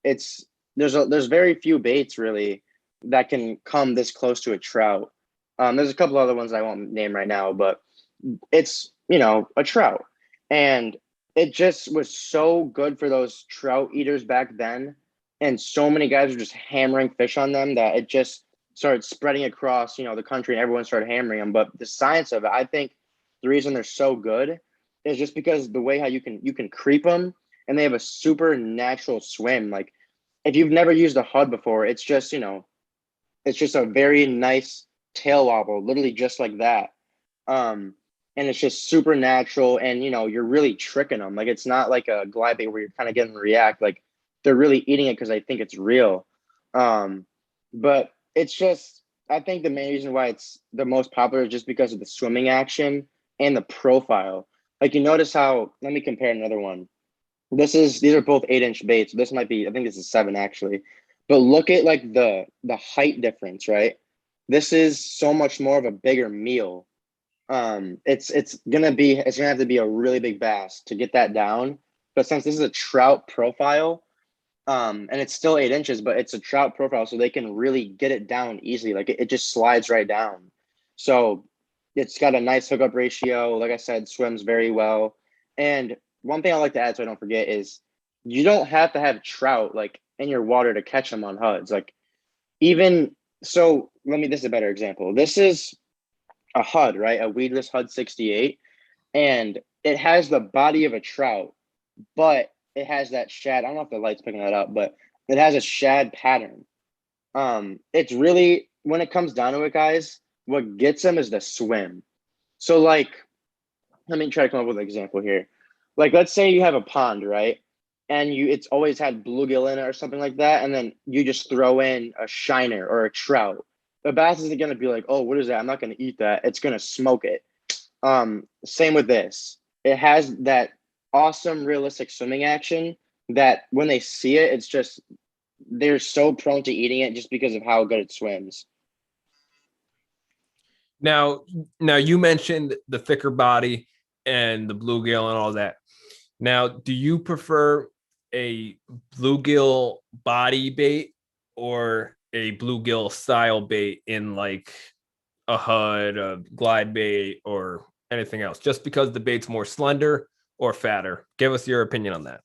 there's very few baits really that can come this close to a trout. There's a couple other ones I won't name right now, but it's, a trout. And it just was so good for those trout eaters back then. And so many guys were just hammering fish on them that it just started spreading across, the country, and everyone started hammering them. But the science of it, I think the reason they're so good is just because the way how you can creep them, and they have a super natural swim. Like if you've never used a HUD before, it's just, it's just a very nice tail wobble, literally just like that. And it's just super natural, and you're really tricking them. Like it's not like a glide bait where you're kind of getting to react. Like they're really eating it because I think it's real. But it's just, I think the main reason why it's the most popular is just because of the swimming action and the profile. Like you notice how, let me compare another one. These are both 8-inch baits. This might be, I think this is 7 actually. But look at like the height difference, right? This is so much more of a bigger meal. It's gonna have to be a really big bass to get that down. But since this is a trout profile, And it's still 8 inches, but it's a trout profile, so they can really get it down easily. Like it just slides right down. So it's got a nice hookup ratio. Like I said, swims very well. And one thing I like to add so I don't forget is you don't have to have trout like in your water to catch them on HUDs. Like even so, this is a better example. This is a HUD, right? A weedless HUD 68, and it has the body of a trout, but it has that shad. I don't know if the light's picking that up, but it has a shad pattern. It's really, when it comes down to it, guys, what gets them is the swim. So like, let me try to come up with an example here. Like, let's say you have a pond, right? And it's always had bluegill in it or something like that, and then you just throw in a shiner or a trout. The bass isn't gonna be like, oh, what is that? I'm not gonna eat that. It's gonna smoke it. Same with this. It has that awesome realistic swimming action that when they see it, it's just they're so prone to eating it just because of how good it swims. Now, now you mentioned the thicker body and the bluegill and all that. Now, do you prefer a bluegill body bait or a bluegill style bait in like a HUD, a glide bait, or anything else? Just because the bait's more slender or fatter? Give us your opinion on that.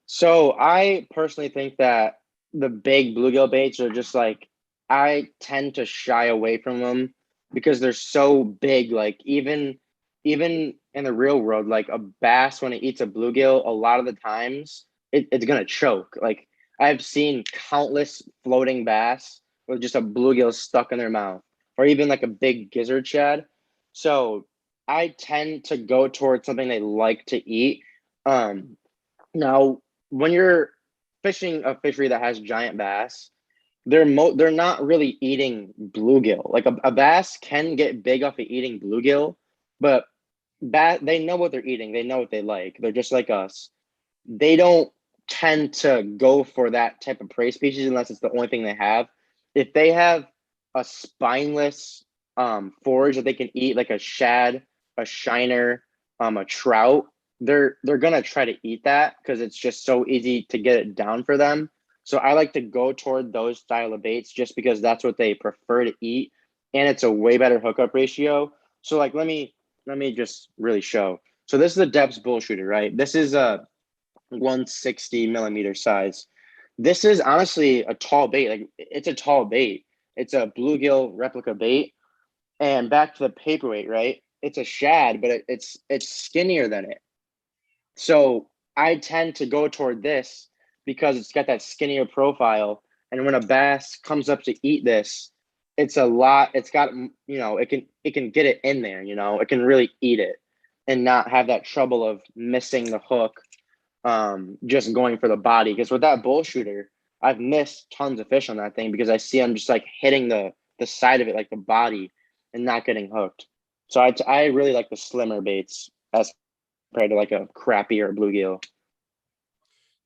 So I personally think that the big bluegill baits are just like I tend to shy away from them because they're so big. Like even in the real world, like a bass when it eats a bluegill, a lot of the times it's gonna choke. Like I've seen countless floating bass with just a bluegill stuck in their mouth, or even like a big gizzard shad. So I tend to go towards something they like to eat. Um, Now, when you're fishing a fishery that has giant bass, they're not really eating bluegill. Like a bass can get big off of eating bluegill, but they know what they're eating. They know what they like. They're just like us. They don't tend to go for that type of prey species unless it's the only thing they have. If they have a spineless forage that they can eat, like a shad, a shiner, a trout, they're gonna try to eat that because it's just so easy to get it down for them. So I like to go toward those style of baits just because that's what they prefer to eat, and it's a way better hookup ratio. So like let me just really show. So this is a depth bull shooter, right? This is a 160 millimeter size. This is honestly a tall bait. Like it's a tall bait. It's a bluegill replica bait. And back to the paperweight, right? It's a shad, but it's skinnier than it. So I tend to go toward this because it's got that skinnier profile. And when a bass comes up to eat this, it's a lot. It's got it can get it in there. It can really eat it and not have that trouble of missing the hook, just going for the body. Because with that bull shooter, I've missed tons of fish on that thing because I see them just like hitting the side of it, like the body, and not getting hooked. So I really like the slimmer baits as compared to like a crappy or a bluegill.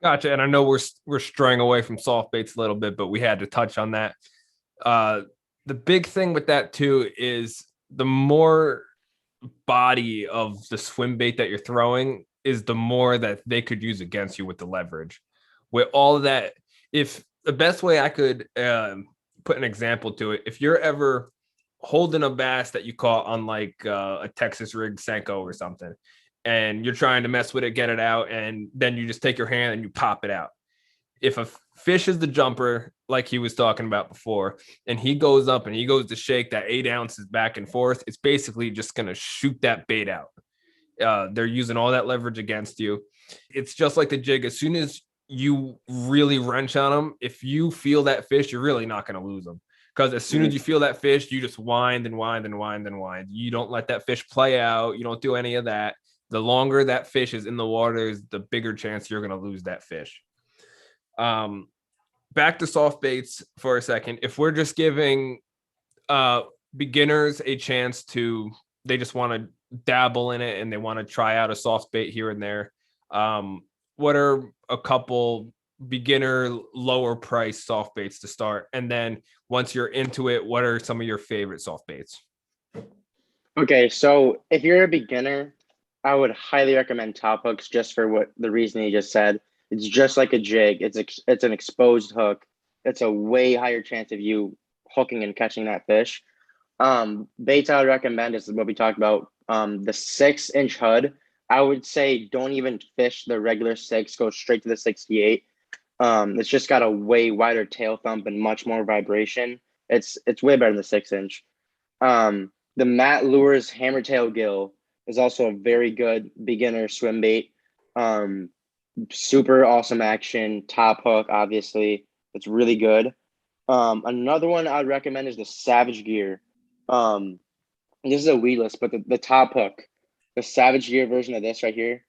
Gotcha. And I know we're straying away from soft baits a little bit, but we had to touch on that. Uh, the big thing with that too is the more body of the swim bait that you're throwing is the more that they could use against you with the leverage. With all of that, if the best way I could put an example to it, if you're ever holding a bass that you caught on like a Texas rig Senko or something, and you're trying to mess with it, get it out, and then you just take your hand and you pop it out. If a fish is the jumper, like he was talking about before, and he goes up and he goes to shake that 8 ounces back and forth, it's basically just going to shoot that bait out. They're using all that leverage against you. It's just like the jig. As soon as you really wrench on them, if you feel that fish, you're really not going to lose them. Because as soon as you feel that fish, you just wind and wind and wind and wind. You don't let that fish play out. You don't do any of that. The longer that fish is in the water, the bigger chance you're going to lose that fish. Um, Back to soft baits for a second. If we're just giving beginners a chance to, they just want to dabble in it and they want to try out a soft bait here and there. What are a couple beginner lower price soft baits to start? And then once you're into it, what are some of your favorite soft baits? Okay, so if you're a beginner, I would highly recommend top hooks just for what the reason you just said. It's just like a jig. It's an exposed hook. It's a way higher chance of you hooking and catching that fish. Baits I would recommend is what we talked about. The 6-inch Hud. I would say don't even fish the regular 6. Go straight to the 68. It's just got a way wider tail thump and much more vibration. It's way better than the 6-inch. The Matt Lures Hammertail Gill is also a very good beginner swim bait. Super awesome action, top hook, obviously. It's really good. Another one I'd recommend is the Savage Gear. This is a weedless, but the top hook, the Savage Gear version of this right here.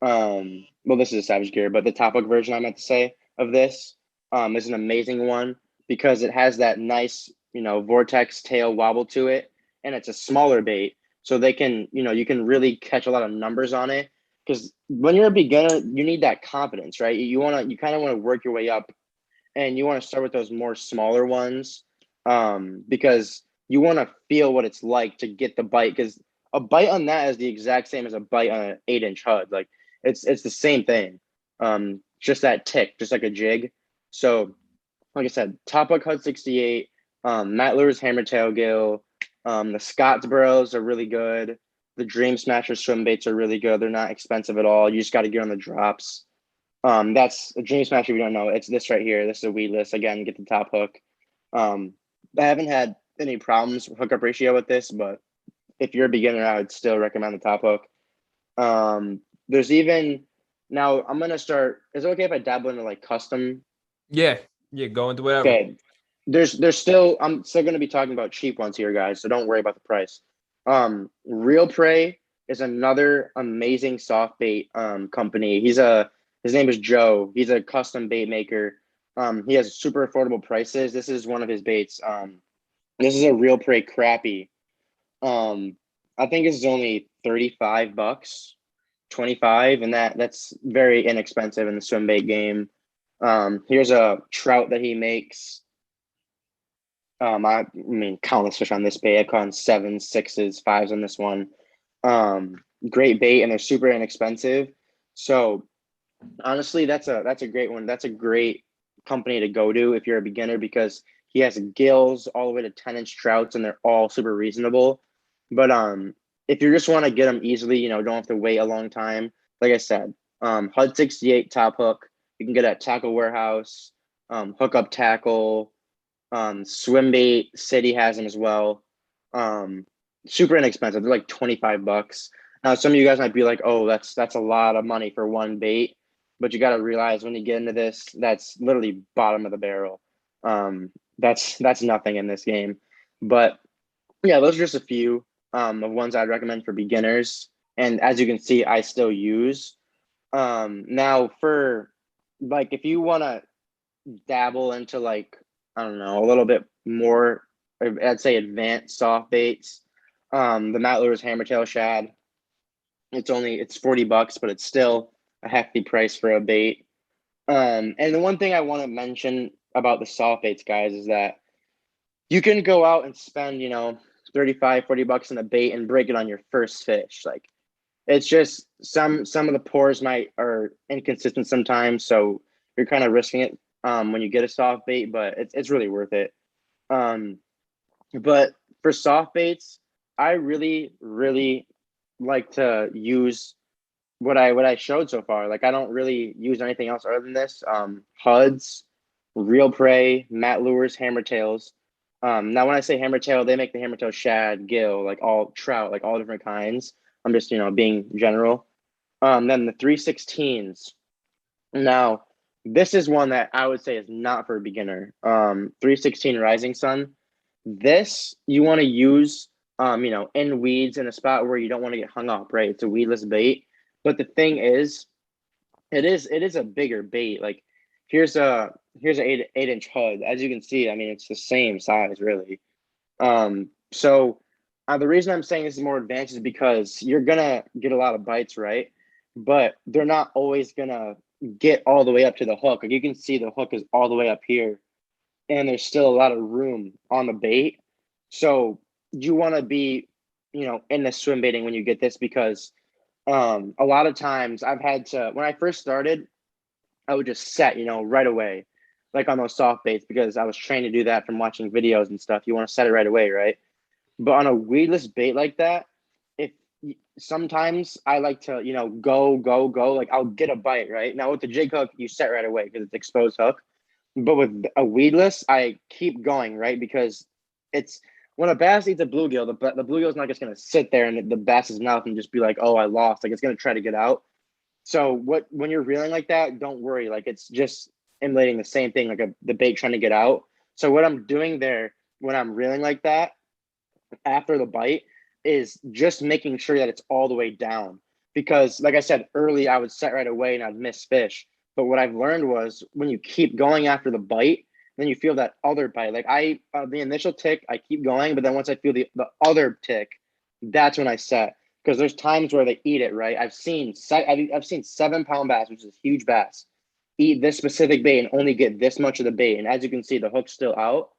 Well, this is a Savage Gear, but the top hook version I meant to say of this is an amazing one because it has that nice, vortex tail wobble to it, and it's a smaller bait, so they can, you can really catch a lot of numbers on it. Because when you're a beginner, you need that confidence, right? You kind of want to work your way up, and you want to start with those more smaller ones, because you want to feel what it's like to get the bite. Because a bite on that is the exact same as a bite on an 8-inch Hud. Like it's the same thing. Just that tick, just like a jig. So, like I said, top hook Hud 68, Matt Lures Hammertail Gill, the Scottsboroughs are really good. The Dream Smasher swim baits are really good. They're not expensive at all. You just got to get on the drops. That's a Dream Smasher. If you don't know, it's this right here. This is a weedless. Again, get the top hook. I haven't had any problems with hookup ratio with this, but if you're a beginner, I would still recommend the top hook. There's even now I'm gonna start. Is it okay if I dabble into like custom? Yeah, go into whatever. Okay. I'm still gonna be talking about cheap ones here, guys. So don't worry about the price. Real Prey is another amazing soft bait company. His name is Joe. He's a custom bait maker. He has super affordable prices. This is one of his baits. This is a Real Prey crappie. I think it's only $35, 25, and that's very inexpensive in the swim bait game. Here's a trout that he makes. I mean, countless fish on this bait. I caught 7s, 6s, 5s on this one. Great bait, and they're super inexpensive. So honestly, that's a great one. That's a great company to go to if you're a beginner, because he has gills all the way to 10-inch trouts, and they're all super reasonable. But if you just want to get them easily, don't have to wait a long time. Like I said, Hud 68 top hook. You can get at Tackle Warehouse, Hookup Tackle, Swimbait City has them as well. Super inexpensive. They're like $25. Now, some of you guys might be like, "Oh, that's a lot of money for one bait," but you got to realize when you get into this, that's literally bottom of the barrel. That's nothing in this game. But yeah, those are just a few of ones I'd recommend for beginners. And as you can see, I still use. Now for like, if you want to dabble into like, I don't know, a little bit more, I'd say advanced soft baits. The Matt Lures Hammertail Shad. It's $40, but it's still a hefty price for a bait. And the one thing I want to mention about the soft baits, guys, is that you can go out and spend, $35, $40 on a bait and break it on your first fish. Like, it's just some of the pours are inconsistent sometimes, so you're kind of risking it when you get a soft bait, but it's really worth it. But for soft baits, I really, really like to use what I showed so far. Like, I don't really use anything else other than this. Huds, Real Prey, Matt Lures, Hammertails. Now when I say hammertail, they make the hammertail shad, gill, like all trout, like all different kinds. I'm just, being general. Then the 316s. Now, this is one that I would say is not for a beginner. 316 Rising Sun. This you want to use, in weeds in a spot where you don't want to get hung up, right? It's a weedless bait. But the thing is, it is a bigger bait. Like, here's an 8-inch Hud. As you can see, I mean, it's the same size, really. So the reason I'm saying this is more advanced is because you're gonna get a lot of bites, right? But they're not always gonna get all the way up to the hook. Like, you can see the hook is all the way up here, and there's still a lot of room on the bait. So you want to be, in the swim baiting when you get this, because a lot of times I've had to, when I first started, I would just set, right away, like on those soft baits, because I was trained to do that from watching videos and stuff. You want to set it right away, right? But on a weedless bait like that, if sometimes I like to, go, go, go, like I'll get a bite, right? Now with the jig hook, you set right away because it's exposed hook. But with a weedless, I keep going, right? Because it's when a bass eats a bluegill, the bluegill's not just gonna sit there in the bass's mouth and just be like, "Oh, I lost." Like it's gonna try to get out. So when you're reeling like that, don't worry. Like it's just emulating the same thing, like the bait trying to get out. So what I'm doing there when I'm reeling like that after the bite is just making sure that it's all the way down. Because like I said early, I would set right away and I'd miss fish. But what I've learned was when you keep going after the bite, then you feel that other bite. Like the initial tick, I keep going, but then once I feel the other tick, that's when I set. Because there's times where they eat it, right? I've seen 7-pound bass, which is a huge bass, eat this specific bait and only get this much of the bait. And as you can see, the hook's still out.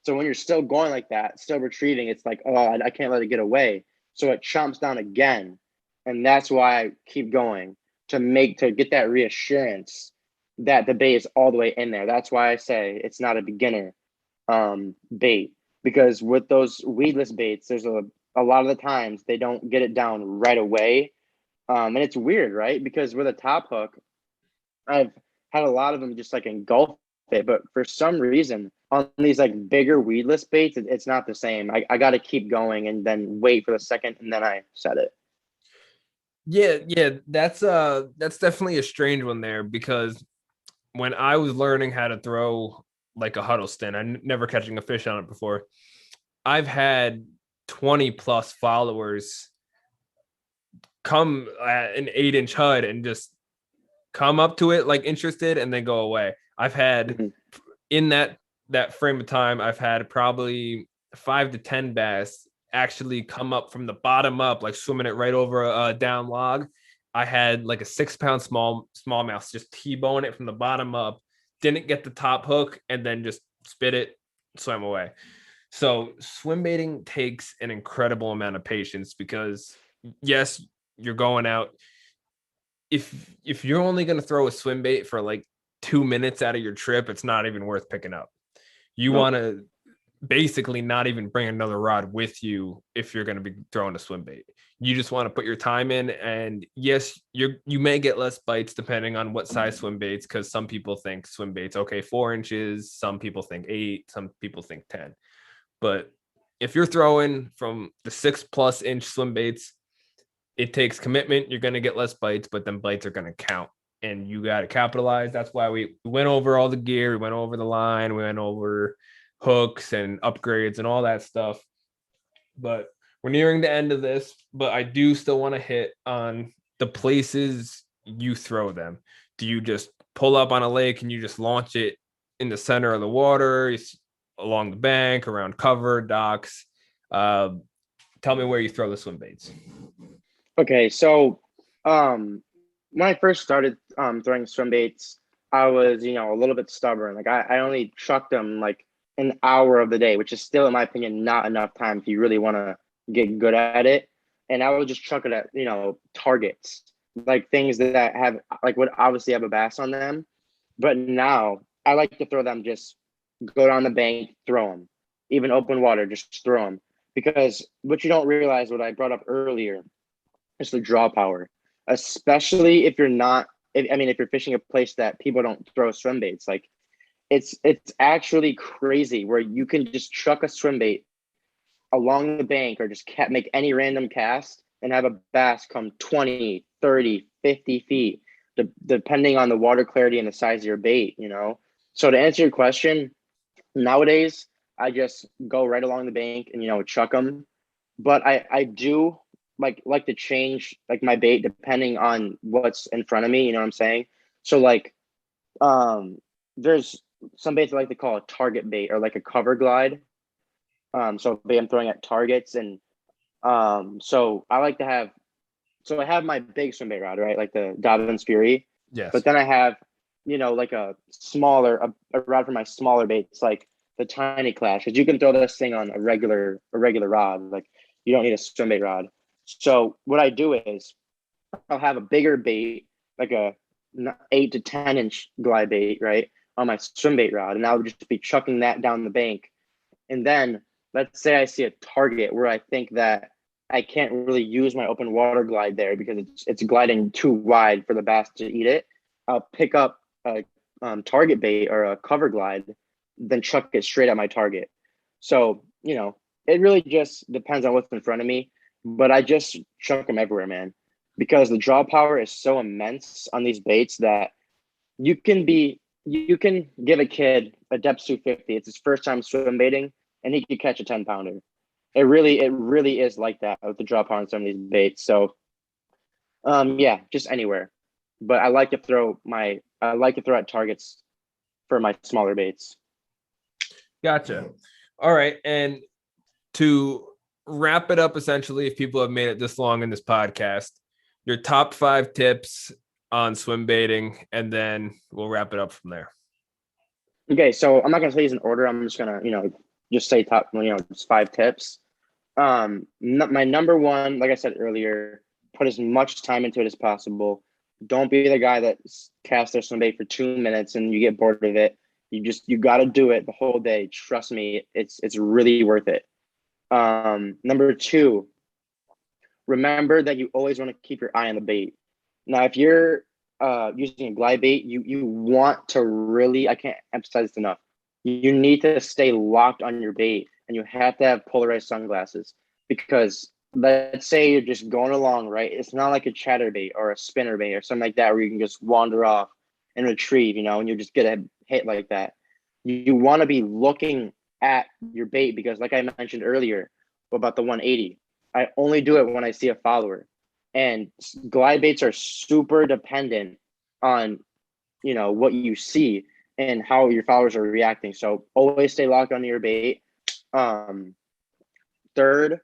So when you're still going like that, still retrieving, it's like, oh, I can't let it get away. So it chomps down again. And that's why I keep going to get that reassurance that the bait is all the way in there. That's why I say it's not a beginner bait, because with those weedless baits, there's a lot of the times they don't get it down right away. And it's weird, right? Because with a top hook, I've had a lot of them just like engulf it, but for some reason on these like bigger weedless baits, it's not the same. I got to keep going and then wait for the second, and then I set it. Yeah, that's definitely a strange one there, because when I was learning how to throw like a Huddleston, never catching a fish on it before. I've had 20 plus followers come at an 8-inch HUD and just come up to it like interested and then go away. I've had in that frame of time, I've had probably 5 to 10 bass actually come up from the bottom up, like swimming it right over a down log. I had like a 6-pound smallmouth just T-bone it from the bottom up, didn't get the top hook, and then just spit it, swam away. So swim baiting takes an incredible amount of patience, because yes, you're going out. If you're only going to throw a swim bait for like 2 minutes out of your trip, it's not even worth picking up. You Nope. want to basically not even bring another rod with you if you're going to be throwing a swim bait. You just want to put your time in, and yes, you may get less bites depending on what size swim baits, because some people think swim baits okay 4 inches, some people think 8, some people think 10. But if you're throwing from the 6+ inch swim baits, it takes commitment. You're going to get less bites, but then bites are going to count, and you got to capitalize. That's why we went over all the gear. We went over the line. We went over hooks and upgrades and all that stuff. But we're nearing the end of this, but I do still want to hit on the places you throw them. Do you just pull up on a lake and you just launch it in the center of the water, along the bank, around cover, docks? Tell me where you throw the swim baits. Okay, so when I first started throwing swim baits, I was, a little bit stubborn. Like I only chucked them like an hour of the day, which is still, in my opinion, not enough time if you really want to get good at it. And I would just chuck it at, targets, like things that have like would obviously have a bass on them. But now I like to throw them, just go down the bank, throw them, even open water, just throw them. Because what you don't realize, what I brought up earlier, is the draw power, especially if you're not. If you're fishing a place that people don't throw swim baits, like it's actually crazy where you can just chuck a swim bait along the bank or just make any random cast and have a bass come 20, 30, 50 feet, depending on the water clarity and the size of your bait. So to answer your question, nowadays I just go right along the bank and chuck them. But I do like to change like my bait depending on what's in front of me, you know what I'm saying? So like there's some baits I like to call a target bait or like a cover glide. So I'm throwing at targets, and so I like to have, so I have my big swim bait rod, right? Like the Dobbins Fury. Yes. But then I have, like a rod for my smaller baits, like the Tiny Clash, because you can throw this thing on a regular rod. Like you don't need a swim bait rod. So what I do is I'll have a bigger bait, like a 8 to 10 inch glide bait, right, on my swim bait rod, and I would just be chucking that down the bank. And then let's say I see a target where I think that I can't really use my open water glide there because it's gliding too wide for the bass to eat it. I'll pick up a target bait or a cover glide, then chuck it straight at my target. So, it really just depends on what's in front of me, but I just chuck them everywhere, man, because the draw power is so immense on these baits that you can give a kid a depth 250. It's his first time swim baiting, and he could catch a 10-pounder. It really is like that with the draw power on some of these baits. So, yeah, just anywhere. But I like to throw at targets for my smaller baits. Gotcha. All right. And to wrap it up, essentially, if people have made it this long in this podcast, your top 5 tips on swim baiting, and then we'll wrap it up from there. Okay, so I'm not gonna say these in order. I'm just gonna, just say top, just 5 tips. My number one, like I said earlier, put as much time into it as possible. Don't be the guy that casts their swim bait for 2 minutes and you get bored of it. You got to do it the whole day. Trust me, it's really worth it. Number 2, remember that you always want to keep your eye on the bait. Now, if you're using a glide bait, you want to really, I can't emphasize this enough, you need to stay locked on your bait, and you have to have polarized sunglasses, because let's say you're just going along, right? It's not like a chatterbait or a spinner bait or something like that where you can just wander off and retrieve, and you just get a hit like that. You want to be looking at your bait, because like I mentioned earlier about the 180, I only do it when I see a follower. And glide baits are super dependent on, what you see and how your followers are reacting. So always stay locked onto your bait. Third,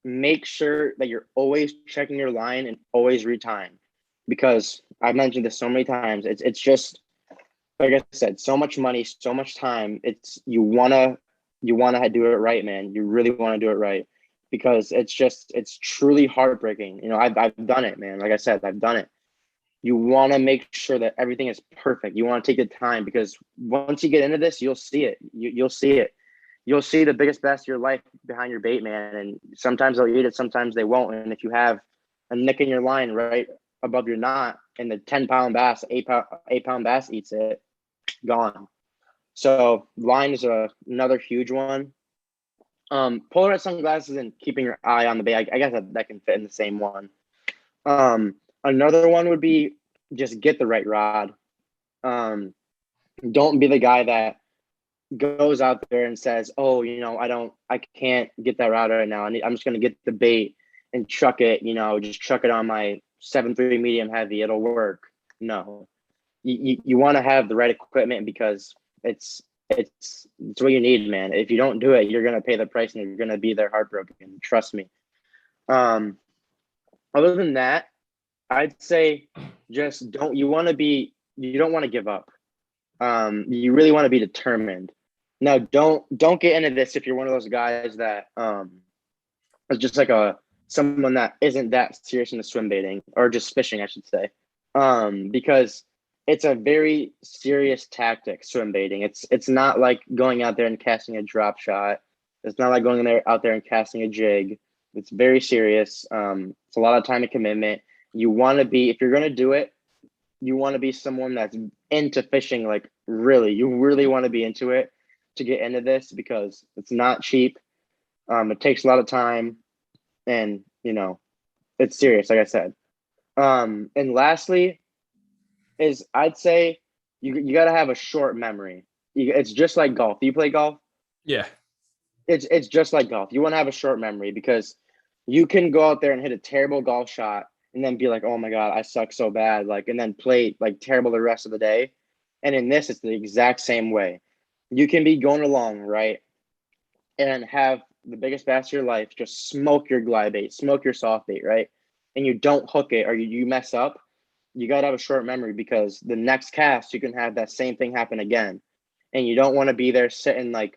make sure that you're always checking your line and always retime, because I've mentioned this so many times. It's just, like I said, so much money, so much time. You wanna do it right, man. You really want to do it right, because it's truly heartbreaking. I've done it, man. Like I said, I've done it. You want to make sure that everything is perfect. You want to take the time, because once you get into this, you'll see it. You'll see it. You'll see the biggest bass of your life behind your bait, man. And sometimes they'll eat it, sometimes they won't. And if you have a nick in your line right above your knot, and the 10-pound bass, 8-pound bass eats it, gone. So line is another huge one. Polarized sunglasses and keeping your eye on the bait, I guess that can fit in the same one. Another one would be just get the right rod. Don't be the guy that goes out there and says, oh, I can't get that rod right now. I'm just going to get the bait and chuck it, just chuck it on my 7.3 medium heavy. It'll work. No, you want to have the right equipment, because it's what you need, man. If you don't do it, you're going to pay the price, and you're going to be there heartbroken. Trust me. Other than that, I'd say just you don't want to give up. You really want to be determined. Now, don't get into this if you're one of those guys that is just like someone that isn't that serious into swim baiting, or just fishing, I should say. Because it's a very serious tactic, swim baiting. It's not like going out there and casting a drop shot. It's not like going out there and casting a jig. It's very serious. It's a lot of time and commitment. You want to be, if you're going to do it, you want to be someone that's into fishing, like you really want to be into it to get into this, because it's not cheap. It takes a lot of time, and it's serious, like I said. And lastly is, I'd say you got to have a short memory. It's just like golf. Do you play golf? Yeah. It's just like golf. You want to have a short memory, because you can go out there and hit a terrible golf shot and then be like, oh my God, I suck so bad. And then play like terrible the rest of the day. And in this, it's the exact same way. You can be going along, right, and have the biggest bass of your life, just smoke your glide bait, smoke your soft bait, right? And you don't hook it, or you mess up. You got to have a short memory, because the next cast, you can have that same thing happen again. And you don't want to be there sitting like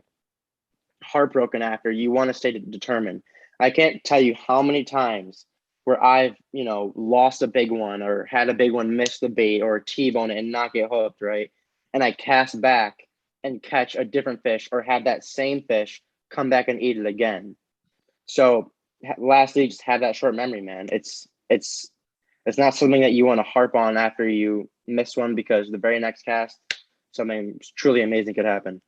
heartbroken after. You want to stay determined. I can't tell you how many times where I've, lost a big one or had a big one miss the bait or T-bone it and not get hooked, right? And I cast back and catch a different fish or have that same fish come back and eat it again. So lastly, just have that short memory, man. It's not something that you want to harp on after you miss one, because the very next cast, something truly amazing could happen.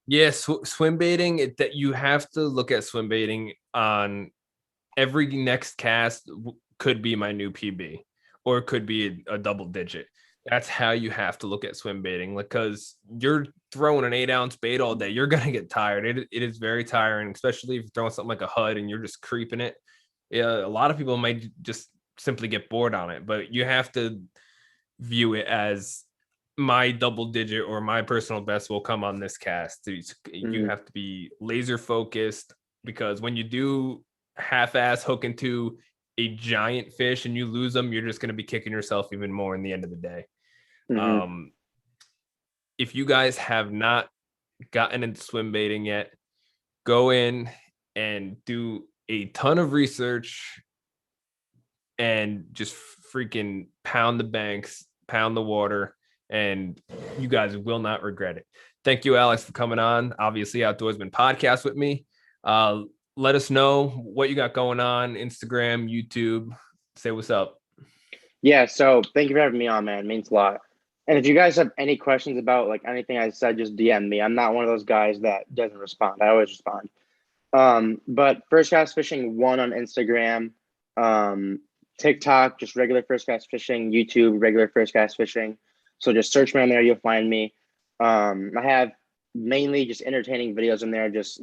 Yeah, swim baiting, that you have to look at swim baiting on every next cast could be my new PB, or it could be a double digit. That's how you have to look at swim baiting, because you're throwing an 8-ounce bait all day. You're going to get tired. It is very tiring, especially if you're throwing something like a HUD and you're just creeping it. Yeah, a lot of people might just simply get bored on it, but you have to view it as my double digit or my personal best will come on this cast. You have to be laser focused, because when you do half-ass hook into a giant fish and you lose them, you're just going to be kicking yourself even more in the end of the day. If you guys have not gotten into swim baiting yet, go in and do a ton of research and just freaking pound the banks, pound the water, and you guys will not regret it. Thank you, Alex, for coming on. Obviously, Outdoorsmen podcast with me. Let us know what you got going on, Instagram, YouTube. Say what's up. Yeah, so thank you for having me on, man. It means a lot. And if you guys have any questions about like anything I said, just DM me. I'm not one of those guys that doesn't respond. I always respond. But First Cast Fishing 1 on Instagram, TikTok, just regular First Cast Fishing, YouTube, regular First Cast Fishing. So just search me on there, you'll find me. I have mainly just entertaining videos in there, just,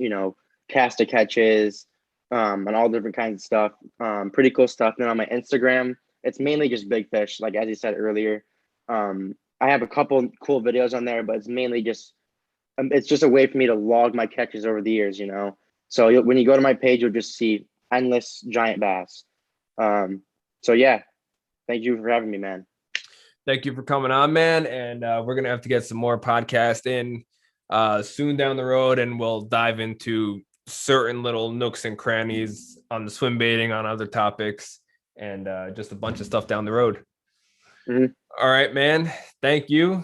cast to catches, and all different kinds of stuff. Pretty cool stuff. Then on my Instagram, it's mainly just big fish, like as you said earlier. I have a couple cool videos on there, but it's mainly just it's just a way for me to log my catches over the years, So when you go to my page, you'll just see endless giant bass. So yeah, thank you for having me, man. Thank you for coming on, man. And we're gonna have to get some more podcast in soon down the road, and we'll dive into certain little nooks and crannies on the swim baiting, on other topics, and just a bunch of stuff down the road. All right, man. Thank you.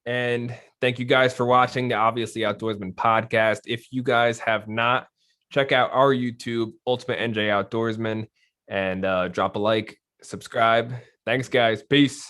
And thank you guys for watching the Obviously Outdoorsman podcast. If you guys have not, check out our YouTube, Ultimate NJ Outdoorsman, and drop a like, subscribe. Thanks, guys. Peace.